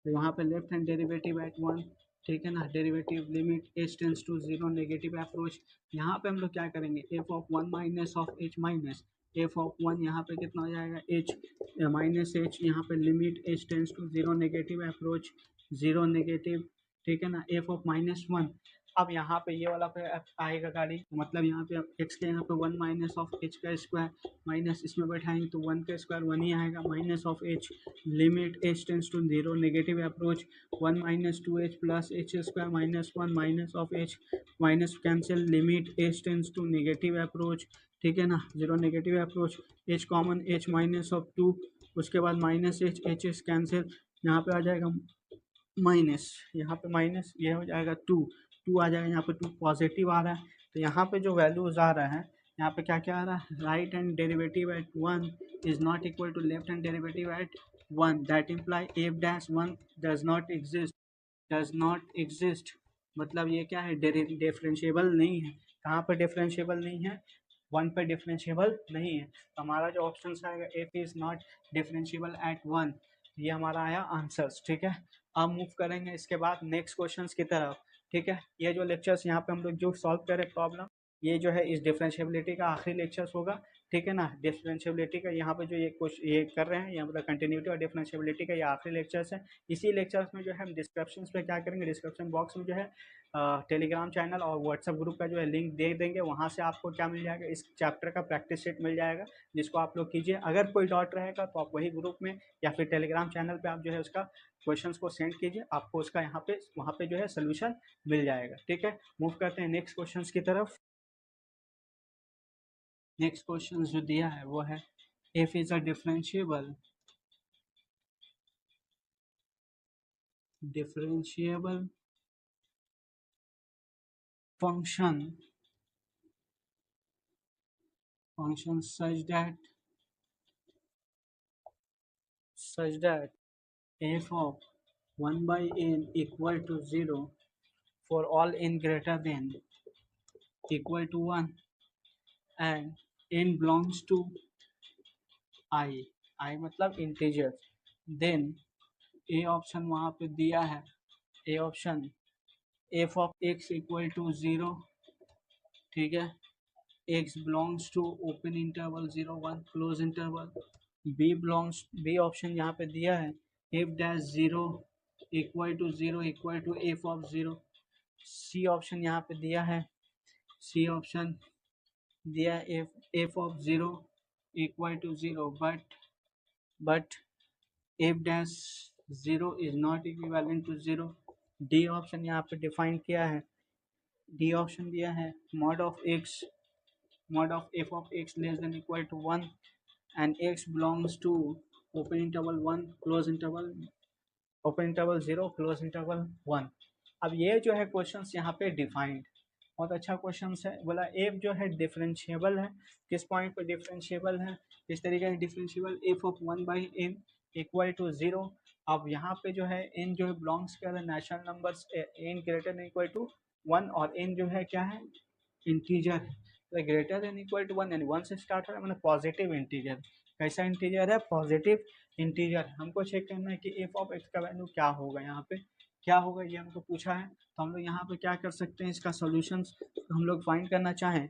तो वहाँ पे लेफ्ट हैंड डेरिवेटिव एट 1, ठीक है ना, derivative limit h tends to 0 negative approach. यहाँ पे हम लोग क्या करेंगे, f of 1 minus of h minus f of 1, यहाँ पे कितना हो जाएगा एच माइनस एच, यहाँ पे limit h tends to 0 negative approach 0 negative, ठीक है ना, एफ ऑफ -1। अब यहाँ पे ये वाला पे आएगा गाड़ी, मतलब यहाँ पे एक्स के यहाँ पे 1 माइनस ऑफ एच का स्क्वायर माइनस इसमें बैठाएंगे तो 1 का स्क्वायर 1 ही आएगा, minus of h limit h tends to 0 negative approach 1 minus 2h plus h square minus 1 minus of h minus cancel limit h tends to negative approach, ठीक है ना, 0 negative approach, h common h minus of 2, उसके बाद minus h h s cancel, यहाँ पे आ जाएगा माइनस, यहाँ पे माइनस, ये हो जाएगा 2 आ जाएगा, यहाँ पे 2 पॉजिटिव आ रहा है। तो यहाँ पे जो वैल्यूज आ रहा है, यहाँ पे क्या क्या आ रहा है, right hand derivative at 1 is not equal to left hand derivative at 1, that imply f dash 1 does not exist. मतलब ये क्या है, डिफरेंशिएबल नहीं है। कहाँ पर डिफरेंशिएबल नहीं है, 1 पर डिफरेंशिएबल नहीं है। तो हमारा जो ऑप्शन आएगा F is not differentiable eight 1, ये हमारा आया आंसर्स, ठीक है। अब मूव करेंगे इसके बाद नेक्स्ट क्वेश्चंस की तरफ, ठीक है। ये जो लेक्चर्स यहाँ पे हम लोग जो सॉल्व करें प्रॉब्लम, ये जो है इस डिफरेंशिएबिलिटी का आखिरी लेक्चर्स होगा, ठीक है ना। डिफरेंशिएबिलिटी का यहाँ पे जो ये कर रहे हैं, यहाँ मतलब कंटिन्यूटी और डिफरेंशिएबिलिटी का ये आखिरी लेक्चर्स है। इसी लेक्चर्स में जो है हम डिस्क्रिप्शन में क्या करेंगे, डिस्क्रिप्शन बॉक्स में जो है टेलीग्राम चैनल और व्हाट्सएप ग्रुप का जो है लिंक दे देंगे, वहाँ से आपको क्या मिल जाएगा, इस चैप्टर का प्रैक्टिस सेट मिल जाएगा, जिसको आप लोग कीजिए। अगर कोई डाउट रहेगा तो आप वही ग्रुप में या फिर टेलीग्राम चैनल पे आप जो है उसका क्वेश्चंस को सेंड कीजिए, आपको उसका यहाँ पे वहाँ पे जो है सोल्यूशन मिल जाएगा, ठीक है। मूव करते हैं नेक्स्ट क्वेश्चंस की तरफ। नेक्स्ट क्वेश्चन जो दिया है वो है f is a differentiable function such that f of 1 by n equal to 0 for all n greater than equal to 1 and n belongs to I मतलब इंटीजर, देन ए ऑप्शन वहाँ पे दिया है, A option f of x equal to 0, ठीक है, x belongs to open interval 0 1 close interval, B option यहाँ पे दिया है f dash 0 equal to f of 0, C option यहाँ पे दिया है, सी ऑप्शन दिया f of 0 equal to 0 but f dash 0 is not equivalent to 0। D option यहाँ पे डिफाइन किया है, डी ऑप्शन दिया है mod of f of x less than equal to 1 and x belongs to open interval 1 close interval, open interval 0 close interval 1। अब ये जो है क्वेश्चंस यहाँ पे डिफाइंड, बहुत अच्छा क्वेश्चन है। बोला एफ जो है डिफरेंशिएबल है, किस पॉइंट पर डिफरेंशिएबल है, इस तरीके से differentiable f of 1 by n equal to 0। अब यहाँ पे जो है इन जो है बिलोंग्स कर natural numbers, n greater than equal to 1 और इन जो है क्या है इंटीजर है। तो ग्रेटर देन इक्वल टू 1 यानी 1 से स्टार्ट हो रहा है मतलब पॉजिटिव इंटीजर। कैसा इंटीजर है? Positive integer. हमको चेक करना है कि एफ ऑफ एक्स का वैल्यू क्या होगा, यहाँ पे क्या होगा ये हमको पूछा है। तो हम लोग यहाँ पे क्या कर सकते हैं, इसका सोल्यूशन हम लोग फाइंड करना चाहें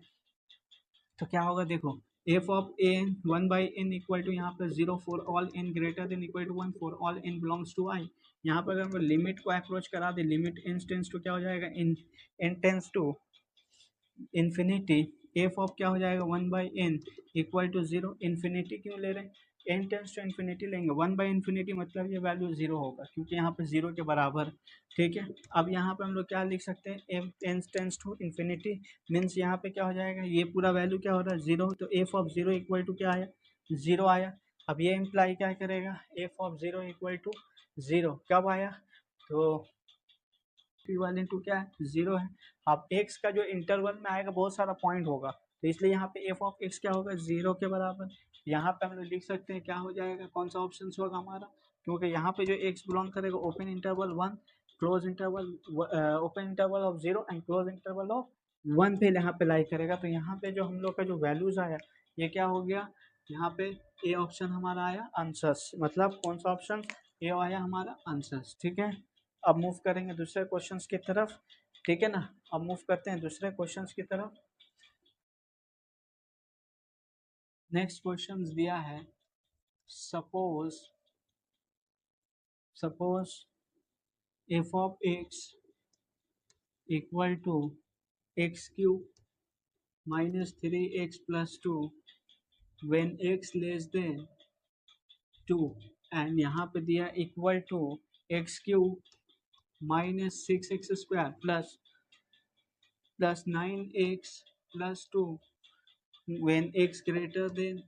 तो क्या होगा, देखो f of a 1/n equal to यहाँ पे 0 for all n greater than equal to 1 for all n belongs to i। यहाँ पर अगर हम लिमिट को अप्रोच करा दे, लिमिट n टेंस टू क्या हो जाएगा, n tends to infinity, f of क्या हो जाएगा 1/n इक्वल टू 0। इन्फिनिटी क्यों ले रहे हैं, n टेंस टू इन्फिनिटी लेंगे, 1/इन्फिनिटी मतलब ये वैल्यू 0 होगा क्योंकि यहाँ पे 0 के बराबर। ठीक है, अब यहाँ पे हम लोग क्या लिख सकते हैं, n tends to infinity means यहाँ पे क्या हो जाएगा, ये पूरा वैल्यू क्या हो रहा है 0, तो एफ ऑफ 0 इक्वल टू क्या आया 0 आया। अब ये इम्प्लाई क्या करेगा, एफ ऑफ 0 इक्वल टू 0 कब आया, तो इक्वल टू क्या है 0 है। अब x का जो इंटरवल में आएगा बहुत सारा पॉइंट होगा, तो इसलिए यहाँ पे एफ ऑफ एक्स क्या होगा 0 के बराबर। यहाँ पे हम लोग लिख सकते हैं क्या हो जाएगा, कौन सा ऑप्शन होगा हमारा, क्योंकि यहाँ पे जो x बिलोंग करेगा open interval 1 close interval, open interval of 0 and close interval of 1 पे यहाँ पे लाई करेगा। तो यहाँ पे जो हम लोग का जो वैल्यूज आया ये क्या हो गया, यहाँ पे ए ऑप्शन हमारा आया आंसर्स, मतलब कौन सा ऑप्शन, ए आया हमारा आंसर्स। ठीक है, अब मूव करेंगे दूसरे क्वेश्चंस की तरफ। ठीक है ना, अब मूव करते हैं दूसरे क्वेश्चंस की तरफ। नेक्स्ट क्वेश्चन दिया है, suppose f of x equal to x cube minus 3x plus 2 when x less than 2 and यहाँ पे दिया equal to x cube minus 6x square plus 9x plus 2 when x greater than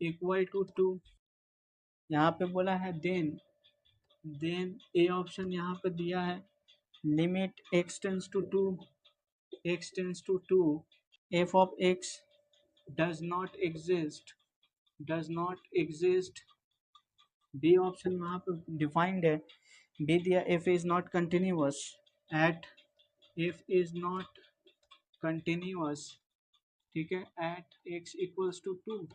equal to 2। यहाँ पे बोला है देन ए ऑप्शन यहाँ पे दिया है limit x tends to 2 f of x does not exist. B option वहाँ पे डिफाइंड है, बी दिया f is not continuous at f is not continuous. ठीक है, एट x इक्वल्स टू 2।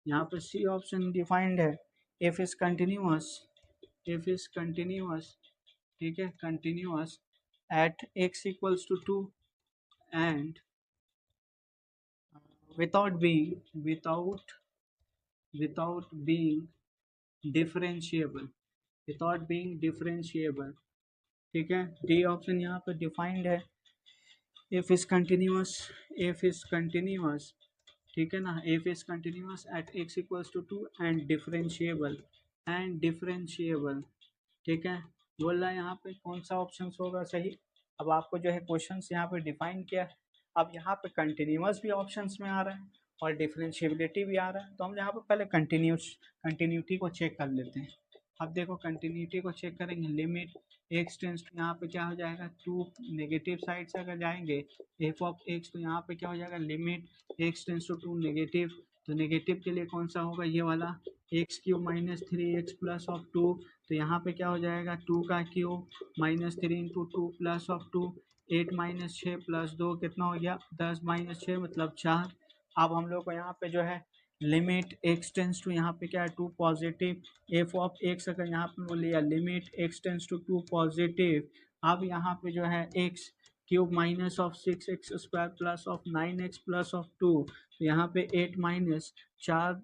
यहाँ पर सी ऑप्शन डिफाइंड है, एफ इज कंटिन्यूअस ठीक है continuous at x equals to 2 and without being differentiable ठीक है, डी ऑप्शन यहाँ पर डिफाइंड है, एफ इज कंटिन्यूअस ठीक है ना, f is continuous at x equals to 2 and differentiable ठीक है। बोल रहा है यहाँ पे कौन सा ऑप्शन होगा सही। अब आपको जो है क्वेश्चंस यहाँ पे डिफाइन किया, अब यहाँ पे कंटिन्यूअस भी ऑप्शंस में आ रहा है और डिफरेंशिएबिलिटी भी आ रहा है, तो हम यहाँ पे पहले कंटिन्यूटी को चेक कर लेते हैं। अब देखो कंटिन्यूटी को चेक करेंगे, लिमिट एक्स टेंस टू यहाँ पे क्या हो जाएगा 2, नेगेटिव साइड से अगर जाएंगे एफ ऑफ एक्स तो यहाँ पे क्या हो जाएगा limit x tends to 2 negative, तो नेगेटिव के लिए कौन सा होगा ये वाला x cube minus 3x plus of 2, तो यहाँ पे क्या हो जाएगा 2 का cube minus 3 into 2 plus of 2, 8 minus 6 plus 2 कितना हो गया 10 माइनस 6 मतलब 4। अब हम लोग को यहाँ पे जो है लिमिट एक्स टेंस टू यहाँ पे क्या है 2 पॉजिटिव, एफ ऑफ एक्स अगर यहाँ पे बोल लिया limit x tends to 2 positive, अब यहाँ पे जो है x cube minus of 6x square plus of 9x plus of 2, तो यहाँ पे 8 माइनस 4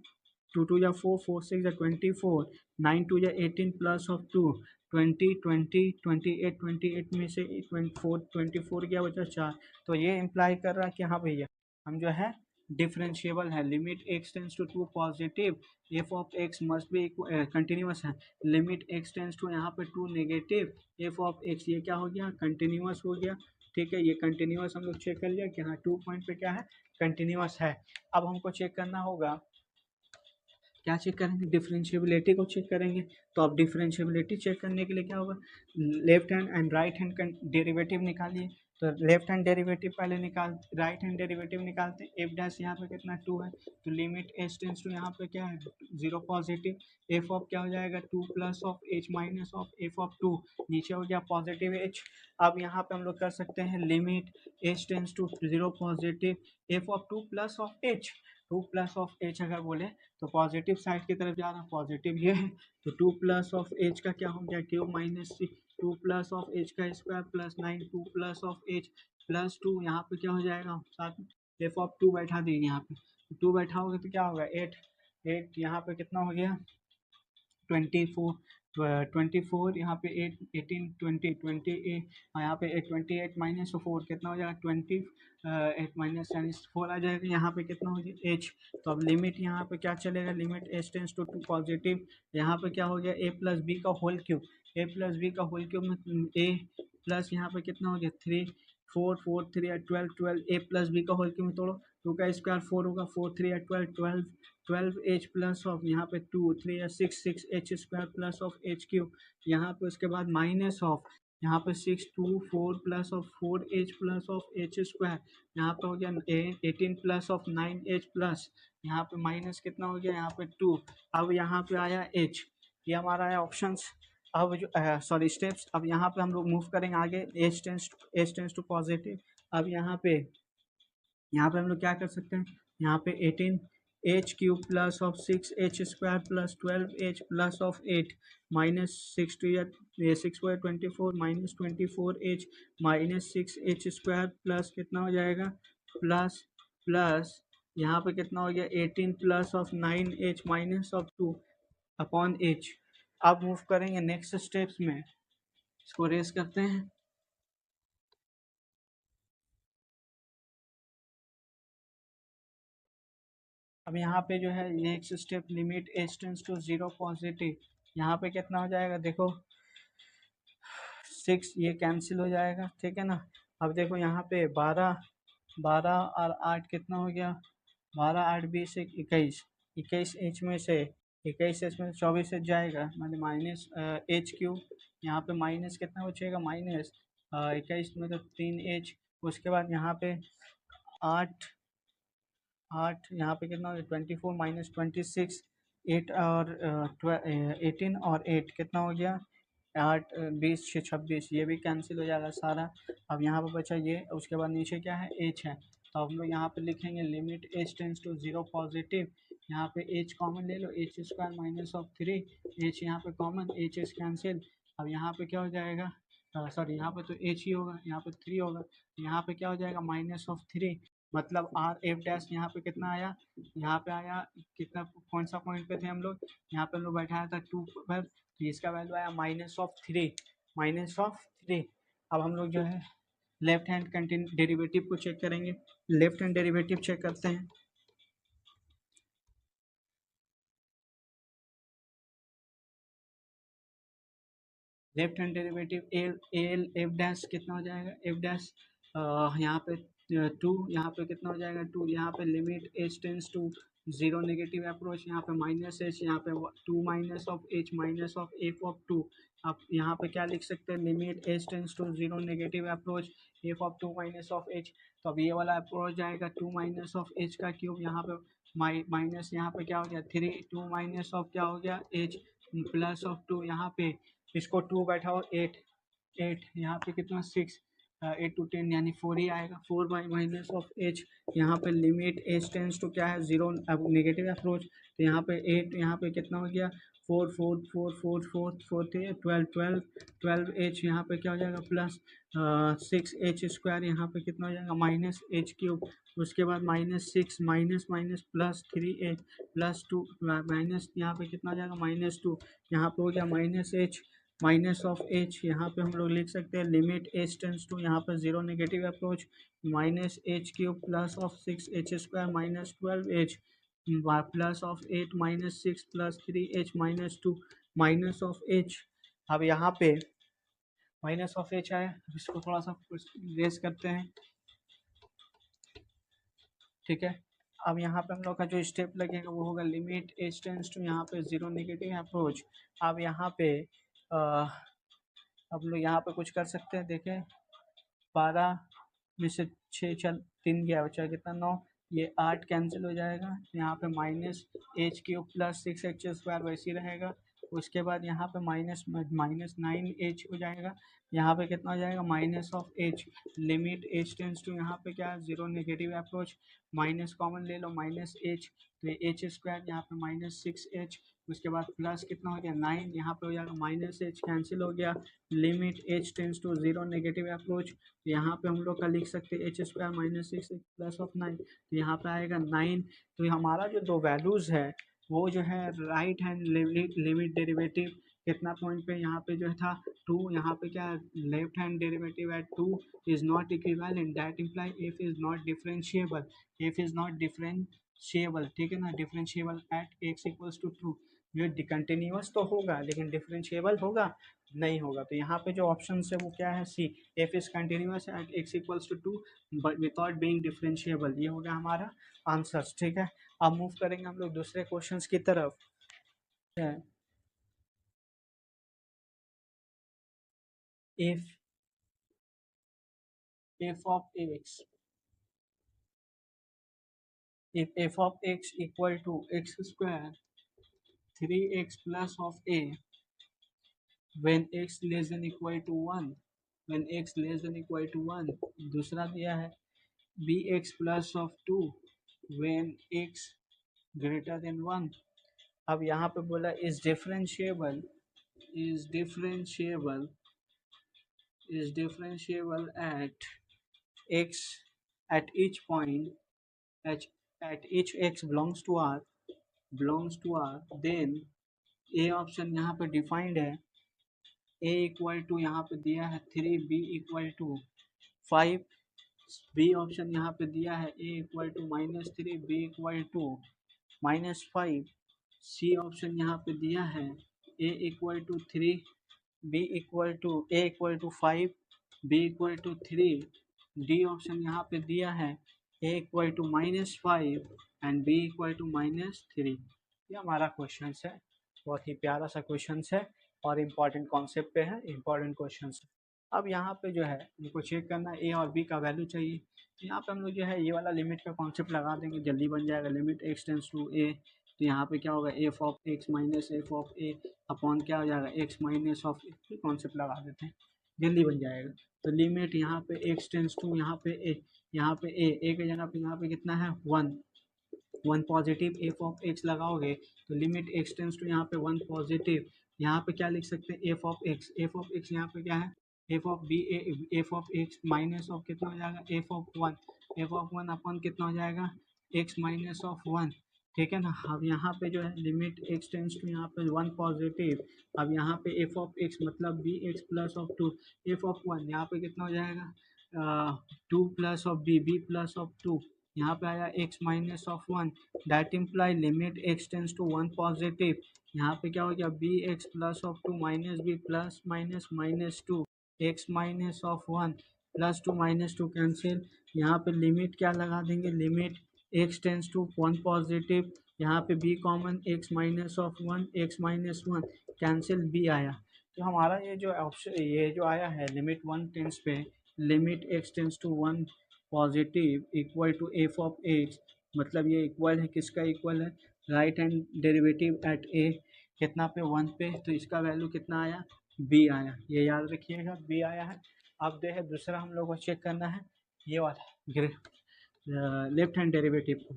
2 2 या 4 4 6 या 24 9 2 या 18 प्लस ऑफ 2 20 20 28 में से 24 क्या बचा 4, तो ये इम्प्लाई कर रहा है कि हाँ भैया हम जो है डिफरेंशिएबल है। Limit x tends to 2 positive, f of x must be continuous है, लिमिट एक्स टेंस टू यहाँ पे 2 नेगेटिव, एफ ऑफ एक्स ये क्या हो गया कंटिन्यूअस हो गया। ठीक है, ये कंटिन्यूअस हम लोग चेक कर लिया कि हाँ 2 पॉइंट पे क्या है कंटिन्यूअस है। अब हमको चेक करना होगा, क्या चेक करेंगे डिफरेंशिएबिलिटी को चेक करेंगे। तो अब डिफरेंशिएबिलिटी चेक करने के लिए क्या होगा, left hand and right hand का डेरिवेटिव निकालिए। तो लेफ्ट हैंड डेरिवेटिव पहले निकाल, राइट हैंड डेरिवेटिव निकालते हैं। एफ डैश यहाँ पे कितना 2 है, तो लिमिट एच टेंस टू यहाँ पे क्या है 0 पॉजिटिव, एफ ऑफ क्या हो जाएगा 2 plus of h minus of f of 2, नीचे हो गया पॉजिटिव एच। अब यहाँ पे हम लोग कर सकते हैं limit h tends to 0 positive, f of 2 plus of h, 2 plus of h अगर बोले तो पॉजिटिव साइड की तरफ जा रहा है, पॉजिटिव ये है, तो 2 प्लस ऑफ एच का क्या हो गया cube minus 2 plus of h का square plus 9, 2 plus of h plus 2, यहाँ पे क्या हो जाएगा साथ में एफ ऑफ 2 बैठा दीजिए, यहाँ पे 2 बैठाओगे तो क्या होगा 8, 8 यहाँ पे कितना हो गया 24, 24 यहाँ पे 8, 18, 20, 28, यहाँ पे 28 माइनस 4 कितना हो जाएगा 28 माइनस 4 आ जाएगा, यहाँ पे कितना हो गया एच। तो अब लिमिट यहाँ पे क्या चलेगा, limit h tends to positive, यहाँ पे क्या हो गया ए प्लस बी का whole cube, a plus b का होल क्यूब में ए प्लस यहाँ पे कितना हो गया 3, 4, 4, 3 12, 12 ए प्लस बी का होल क्यूब में तोड़ो, 2 का स्क्वायर 4 होगा, 4, 3 12, 12, 12 एच प्लस ऑफ यहाँ पे 2, 3 या 6, 6 h square plus of H cube, यहाँ पे उसके बाद माइनस ऑफ यहाँ पे 6, 2, 4 plus of 4 H plus of h square, यहाँ पे हो गया 18 प्लस ऑफ 9 एच प्लस, यहाँ पे माइनस कितना हो गया यहाँ पे 2। अब यहाँ पे आया एच, ये हमारा है ऑप्शंस। अब जो सॉरी स्टेप्स, अब यहाँ पे हम लोग मूव करेंगे आगे, एच टेंस टू पॉजिटिव। अब यहाँ पे हम लोग क्या कर सकते हैं, यहाँ पे 18 h cube plus of 6 h square plus 12 h plus of 8 minus 6 टू या 6 को 24 minus 24 h minus 6 h square plus कितना हो जाएगा प्लस प्लस यहाँ पे कितना हो गया 18 plus of 9 H minus of 2 upon H. अब मूव करेंगे नेक्स्ट स्टेप्स में, इसको रेस करते हैं। अब यहाँ पे जो है next step limit h tends to 0 positive, यहाँ पे कितना हो जाएगा देखो 6, ये कैंसिल हो जाएगा, ठीक है ना। अब देखो यहाँ पे 12, 12 और 8 कितना हो गया 12, 8, 20, 21, 21 एच में से 21 एच में 24 एच जाएगा, मतलब माइनस एच क्यूब, यहाँ पे माइनस कितना बचेगा माइनस 21 में तो 3 एच, उसके बाद यहाँ पे 8, 8 यहाँ पे कितना हो गया 24 माइनस 26, 8 और 18 और 8 कितना हो गया 8, 20 से 26, ये भी कैंसिल हो जाएगा सारा। अब यहाँ पे बचा ये, उसके बाद नीचे क्या है एच है, तो हम लोग यहाँ पे लिखेंगे limit h tends to 0 positive, यहाँ पे एच कॉमन ले लो, h square minus of 3, h यहाँ पे कॉमन, एच एच कैंसिल। अब यहाँ पे क्या हो जाएगा सॉरी यहाँ पे तो एच ही होगा, यहाँ पे 3 होगा, यहाँ पे क्या हो जाएगा माइनस ऑफ 3, मतलब आर एफ डैश यहाँ पे कितना आया, यहाँ पे आया कितना, कौन सा पॉइंट पे थे हम लोग, यहाँ पे हम लोग बैठाया था 2 पर, तो इसका वैल्यू आया माइनस ऑफ 3, माइनस ऑफ 3। अब हम लोग जो है लेफ्ट हैंड कंटिन्यू डेरिवेटिव को चेक करेंगे, लेफ्ट हैंड डेरिवेटिव चेक करते हैं। Left hand derivative L L F dash कितना हो जाएगा एफ डैश यहाँ पे 2, यहाँ पे कितना हो जाएगा 2, यहाँ पे limit h tends to 0 negative approach, यहाँ पे माइनस एच, यहाँ पे 2 minus of h minus of f of 2। अब यहाँ पे क्या लिख सकते हैं limit h tends to 0 negative approach f of 2 minus of h, तो अब ये वाला अप्रोच जाएगा 2 माइनस ऑफ एच का क्यूब, यहाँ पे माइनस यहाँ पे क्या हो गया 3, 2 माइनस ऑफ क्या हो गया एच प्लस ऑफ 2, यहाँ पे इसको 2 बैठाओ 8, 8 यहाँ पे कितना 6, 8 to 10 यानी 4 ही आएगा, 4 बाई माइनस ऑफ एच, यहाँ पे लिमिट एच टेंस टू क्या है 0 अब नेगेटिव अप्रोच, तो यहाँ पे 8, यहाँ पे कितना हो गया 4, 4, 4, 4, 4, 4, 12, 12, 12 एच, यहाँ पे क्या हो जाएगा प्लस 6 एच स्क्वायर, यहाँ पे कितना हो जाएगा माइनस एच क्यूब, उसके बाद minus 6 minus minus plus 3 H plus 2 minus यहाँ पे कितना हो जाएगा -2, यहाँ पे हो गया minus h minus of H, यहाँ पे हम लोग लिख सकते हैं लिमिट एच टेंस टू यहाँ पे 0 negative approach minus H cube plus of 6 h square minus 12 h plus of 8 minus 6 plus 3 H minus 2 minus of H. अब यहाँ पे माइनस ऑफ एच आया, इसको थोड़ा सा रेस करते हैं, ठीक है। अब यहाँ पे हम लोग का जो स्टेप लगेगा वो होगा लिमिट एच टेंस टू यहाँ पे 0 नेगेटिव अप्रोच। अब यहाँ पे अब लोग यहाँ पे कुछ कर सकते हैं, देखें 12 में से 6 चल 3 गया, बचा कितना 9, ये 8 कैंसिल हो जाएगा, यहाँ पे minus H cube plus 6h² वैसे ही रहेगा। उसके बाद यहाँ पे माइनस 9h हो जाएगा, यहाँ पे कितना हो जाएगा minus of h, limit h tends to यहाँ पे क्या 0 नेगेटिव अप्रोच, माइनस कॉमन ले लो माइनस एच, तो h², यहाँ पे माइनस 6h, उसके बाद प्लस कितना हो गया 9, यहाँ पे हो जाएगा माइनस एच कैंसिल हो गया, limit h tends to 0 negative approach, यहाँ पे हम लोग का लिख सकते हैं h² माइनस 6 प्लस ऑफ 9, तो यहाँ पे आएगा 9। तो हमारा जो दो वैल्यूज़ है वो जो है राइट हैंड लिमिट डेरिवेटिव कितना पॉइंट पे यहाँ पे जो था 2, यहाँ पे क्या left hand derivative at 2 is not equivalent, that imply f is not differentiable, f is not differentiable, ठीक है ना, differentiable at x equals to 2, जो कंटिन्यूअस तो होगा लेकिन डिफरेंशिएबल होगा नहीं होगा। तो यहाँ पे जो ऑप्शन है वो क्या है c, f is continuous at x equals to 2 but without being differentiable, ये हो गया हमारा आंसर, ठीक है। अब मूव करेंगे हम लोग दूसरे क्वेश्चंस की तरफ। if f of x, if f of x equal to x square 3x plus of a when x less than equal to 1, when x less than equal to 1, दूसरा दिया है bx plus of 2 when x greater than 1। अब यहाँ पे बोला is differentiable, is differentiable, is differentiable at x at each point at, at each x belongs to R, belongs to R, then A option यहाँ पे डिफाइंड है, ए इक्वल टू यहाँ पे दिया है 3, b equal to 5, b option यहाँ पे दिया है a equal to -3, b equal to -5, c option यहाँ पे दिया है a equal to 3, b equal to a equal to 5, b equal to 3, d option यहाँ पे दिया है a equal to -5 and b equal to -3। ये हमारा क्वेश्चन है, बहुत ही प्यारा सा क्वेश्चन है और इम्पॉर्टेंट कॉन्सेप्ट पे है, इम्पॉर्टेंट क्वेश्चन है। अब यहाँ पे जो है हमको चेक करना ए और बी का वैल्यू चाहिए, तो यहाँ पे हम लोग जो है ये वाला लिमिट का कॉन्सेप्ट लगा देंगे, जल्दी बन जाएगा, लिमिट एक्स टेंस टू ए, तो यहाँ पे क्या होगा F of x minus f of A upon क्या हो जाएगा x minus of A, concept लगा देते हैं जल्दी बन जाएगा। तो लिमिट यहाँ पे एक्स टेंस टू यहाँ पे ए, यहाँ पे ए की जगह पे यहाँ पे कितना है 1, 1 पॉजिटिव एफ ऑफ एक्स लगाओगे तो लिमिट एक्स टेंस टू यहाँ पे 1 पॉजिटिव, यहाँ पे क्या लिख सकते हैं f of x, f of x यहाँ पे क्या है f of b, f of x minus of कितना हो जाएगा एफ ऑफ 1, एफ ऑफ 1 अपन कितना हो जाएगा एक्स माइनस ऑफ 1, ठीक है ना। अब यहाँ पे जो है लिमिट एक्स टेंस टू यहाँ पे 1 पॉजिटिव, अब यहाँ पे एफ ऑफ एक्स मतलब b x plus of 2, f of 1 यहाँ पे कितना हो जाएगा 2 plus of b, b plus of 2, यहाँ पे आया x minus of 1, that imply limit x tends to 1 positive, यहाँ पे क्या हो गया b x plus of 2 minus b plus minus minus 2, x minus of 1 plus 2 minus 2 cancel, यहाँ पे लिमिट क्या लगा देंगे limit x tends to 1 positive, यहाँ पे b common x minus of 1, x minus 1 cancel b आया। तो हमारा ये जो ऑप्शन ये जो आया है लिमिट 1 टेंस पे, limit x tends to 1 positive equal to f of x, मतलब ये इक्वल है किसका इक्वल है right hand derivative at a कितना पे 1 पे, तो इसका वैल्यू कितना आया बी आया, ये याद रखिएगा बी आया है। अब दे है दूसरा हम लोग को चेक करना है ये वाला लेफ्ट हैंड डेरिवेटिव को,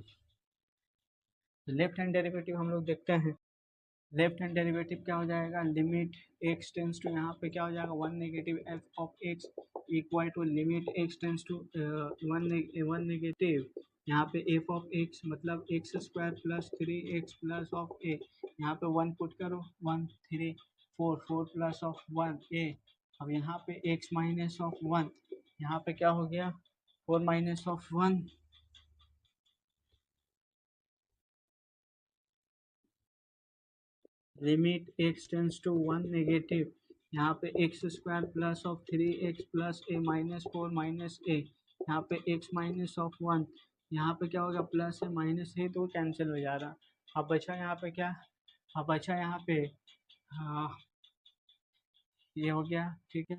लेफ्ट हैंड डेरिवेटिव हम लोग देखते हैं, लेफ्ट हैंड डेरिवेटिव क्या हो जाएगा लिमिट एक्स टेंस टू यहाँ पे क्या हो जाएगा 1 negative f of x equal to limit x tends to 1 negative, यहाँ पे एफ ऑफ एक्स मतलब x square plus 3x plus of a, यहाँ पे 1 पुट करो 1 3 4 4 प्लस ऑफ 1 ए, अब यहाँ पे x माइनस ऑफ 1, यहाँ पे क्या हो गया 4 minus of 1, limit x tends to 1 negative, यहाँ पे x square plus of 3x plus a minus 4 minus a, यहाँ पे x माइनस ऑफ 1, यहाँ पे क्या होगा प्लस है माइनस है तो कैंसिल हो जा रहा। अब बचा यहाँ पे क्या, अब बचा यहाँ पे हाँ ये हो गया ठीक है,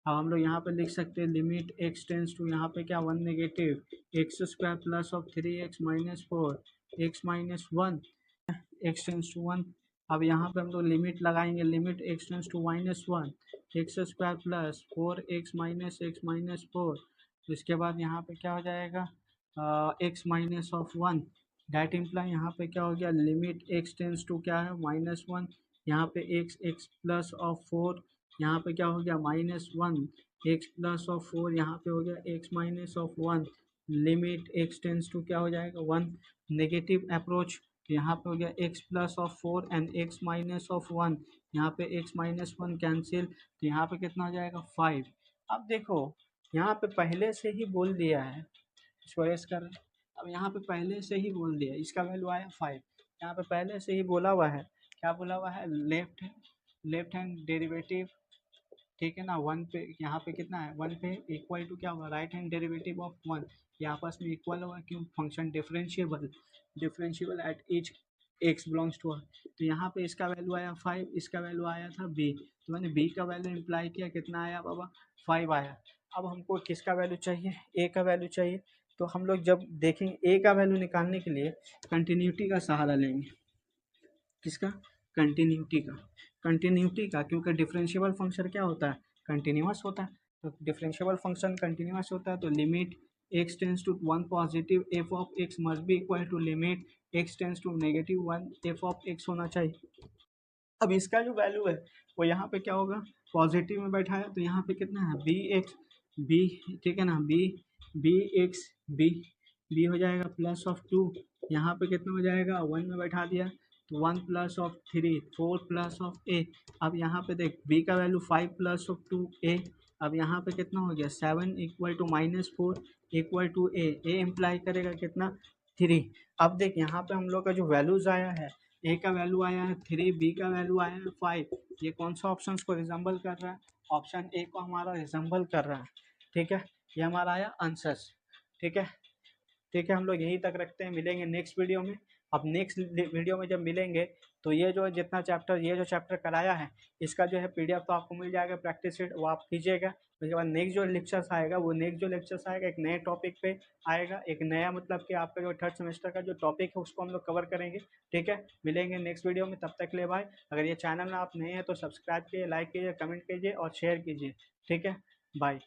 अब हम लोग यहाँ पे लिख सकते हैं लिमिट x टेंस टू यहाँ पे क्या 1 negative x square plus of 3x minus 4 x minus 1 x tends to 1। अब यहाँ पे हम लोग लिमिट लगाएंगे limit x tends to minus 1 x square plus 4x minus 4। इसके बाद यहाँ पे क्या हो जाएगा x minus of 1 that imply यहाँ पे क्या हो गया लिमिट x टेंस टू क्या है -1 यहाँ पे x प्लस ऑफ 4 यहाँ पे क्या हो गया -1 x प्लस ऑफ 4 यहाँ पे हो गया x minus of 1 limit x tends to क्या हो जाएगा 1 नेगेटिव अप्रोच यहाँ पे हो गया x plus of 4 and x minus of 1 यहाँ पे x माइनस 1 कैंसिल तो यहाँ पे कितना हो जाएगा 5। अब देखो यहाँ पे पहले से ही बोल दिया है चॉइस कर अब यहाँ पे पहले से ही बोल दिया इसका वैल्यू आया 5। यहाँ पे पहले से ही बोला हुआ है क्या बोला हुआ है लेफ्ट हैंड डेरिवेटिव ठीक है ना 1 पे यहाँ पे कितना है 1 पे इक्वल टू क्या होगा राइट हैंड डेरिवेटिव ऑफ 1 ये आपस में इक्वल होगा क्यों function differentiable at each x belongs to r। तो यहाँ पे इसका वैल्यू आया 5 इसका वैल्यू आया था b तो मैंने b का वैल्यू इम्प्लाई किया कितना आया बाबा 5 आया। अब हमको किसका वैल्यू चाहिए a का वैल्यू चाहिए तो हम लोग जब देखेंगे a का वैल्यू निकालने के लिए कंटिन्यूटी का सहारा लेंगे किसका कंटिन्यूटी का क्योंकि डिफरेंशिएबल फंक्शन क्या होता है कंटिन्यूअस होता है तो डिफरेंशिएबल फंक्शन कंटिन्यूअस होता है तो limit x tends to 1 positive f of x must be equal to limit x tends to -1 f of x होना चाहिए। अब इसका जो वैल्यू है वो यहाँ पे क्या होगा पॉजिटिव में बैठा है तो यहाँ पे कितना है b ठीक है ना b हो जाएगा प्लस ऑफ 2 यहाँ पे कितना हो जाएगा 1 में बैठा दिया तो 1 plus of 3 4 plus of a। अब यहाँ पे देख b का वैल्यू 5 प्लस ऑफ 2a अब यहाँ पे कितना हो गया 7 equal to -4 equal to a imply करेगा कितना 3। अब देख यहाँ पे हम लोग का जो वैल्यूज आया है a का वैल्यू आया है 3 b का वैल्यू आया है 5 ये कौन सा ऑप्शन को रिजम्बल कर रहा है ऑप्शन a को हमारा रिजम्बल कर रहा है ठीक है ये हमारा आया आंसर ठीक है हम लोग यहीं तक रखते हैं मिलेंगे नेक्स्ट वीडियो में। अब नेक्स्ट वीडियो में जब मिलेंगे तो ये जो चैप्टर कराया है इसका जो है पीडीएफ तो आपको मिल जाएगा प्रैक्टिस शीट वो आप कीजिएगा। उसके बाद नेक्स्ट जो लेक्चर्स आएगा एक नए टॉपिक पे आएगा एक नया मतलब कि आपका जो 3rd सेमेस्टर का जो टॉपिक है उसको हम लोग कवर करेंगे ठीक है। मिलेंगे नेक्स्ट वीडियो में तब तक के लिए भाई अगर ये चैनल में आप नए हैं तो सब्सक्राइब कीजिए लाइक कीजिए कमेंट कीजिए और शेयर कीजिए ठीक है बाय।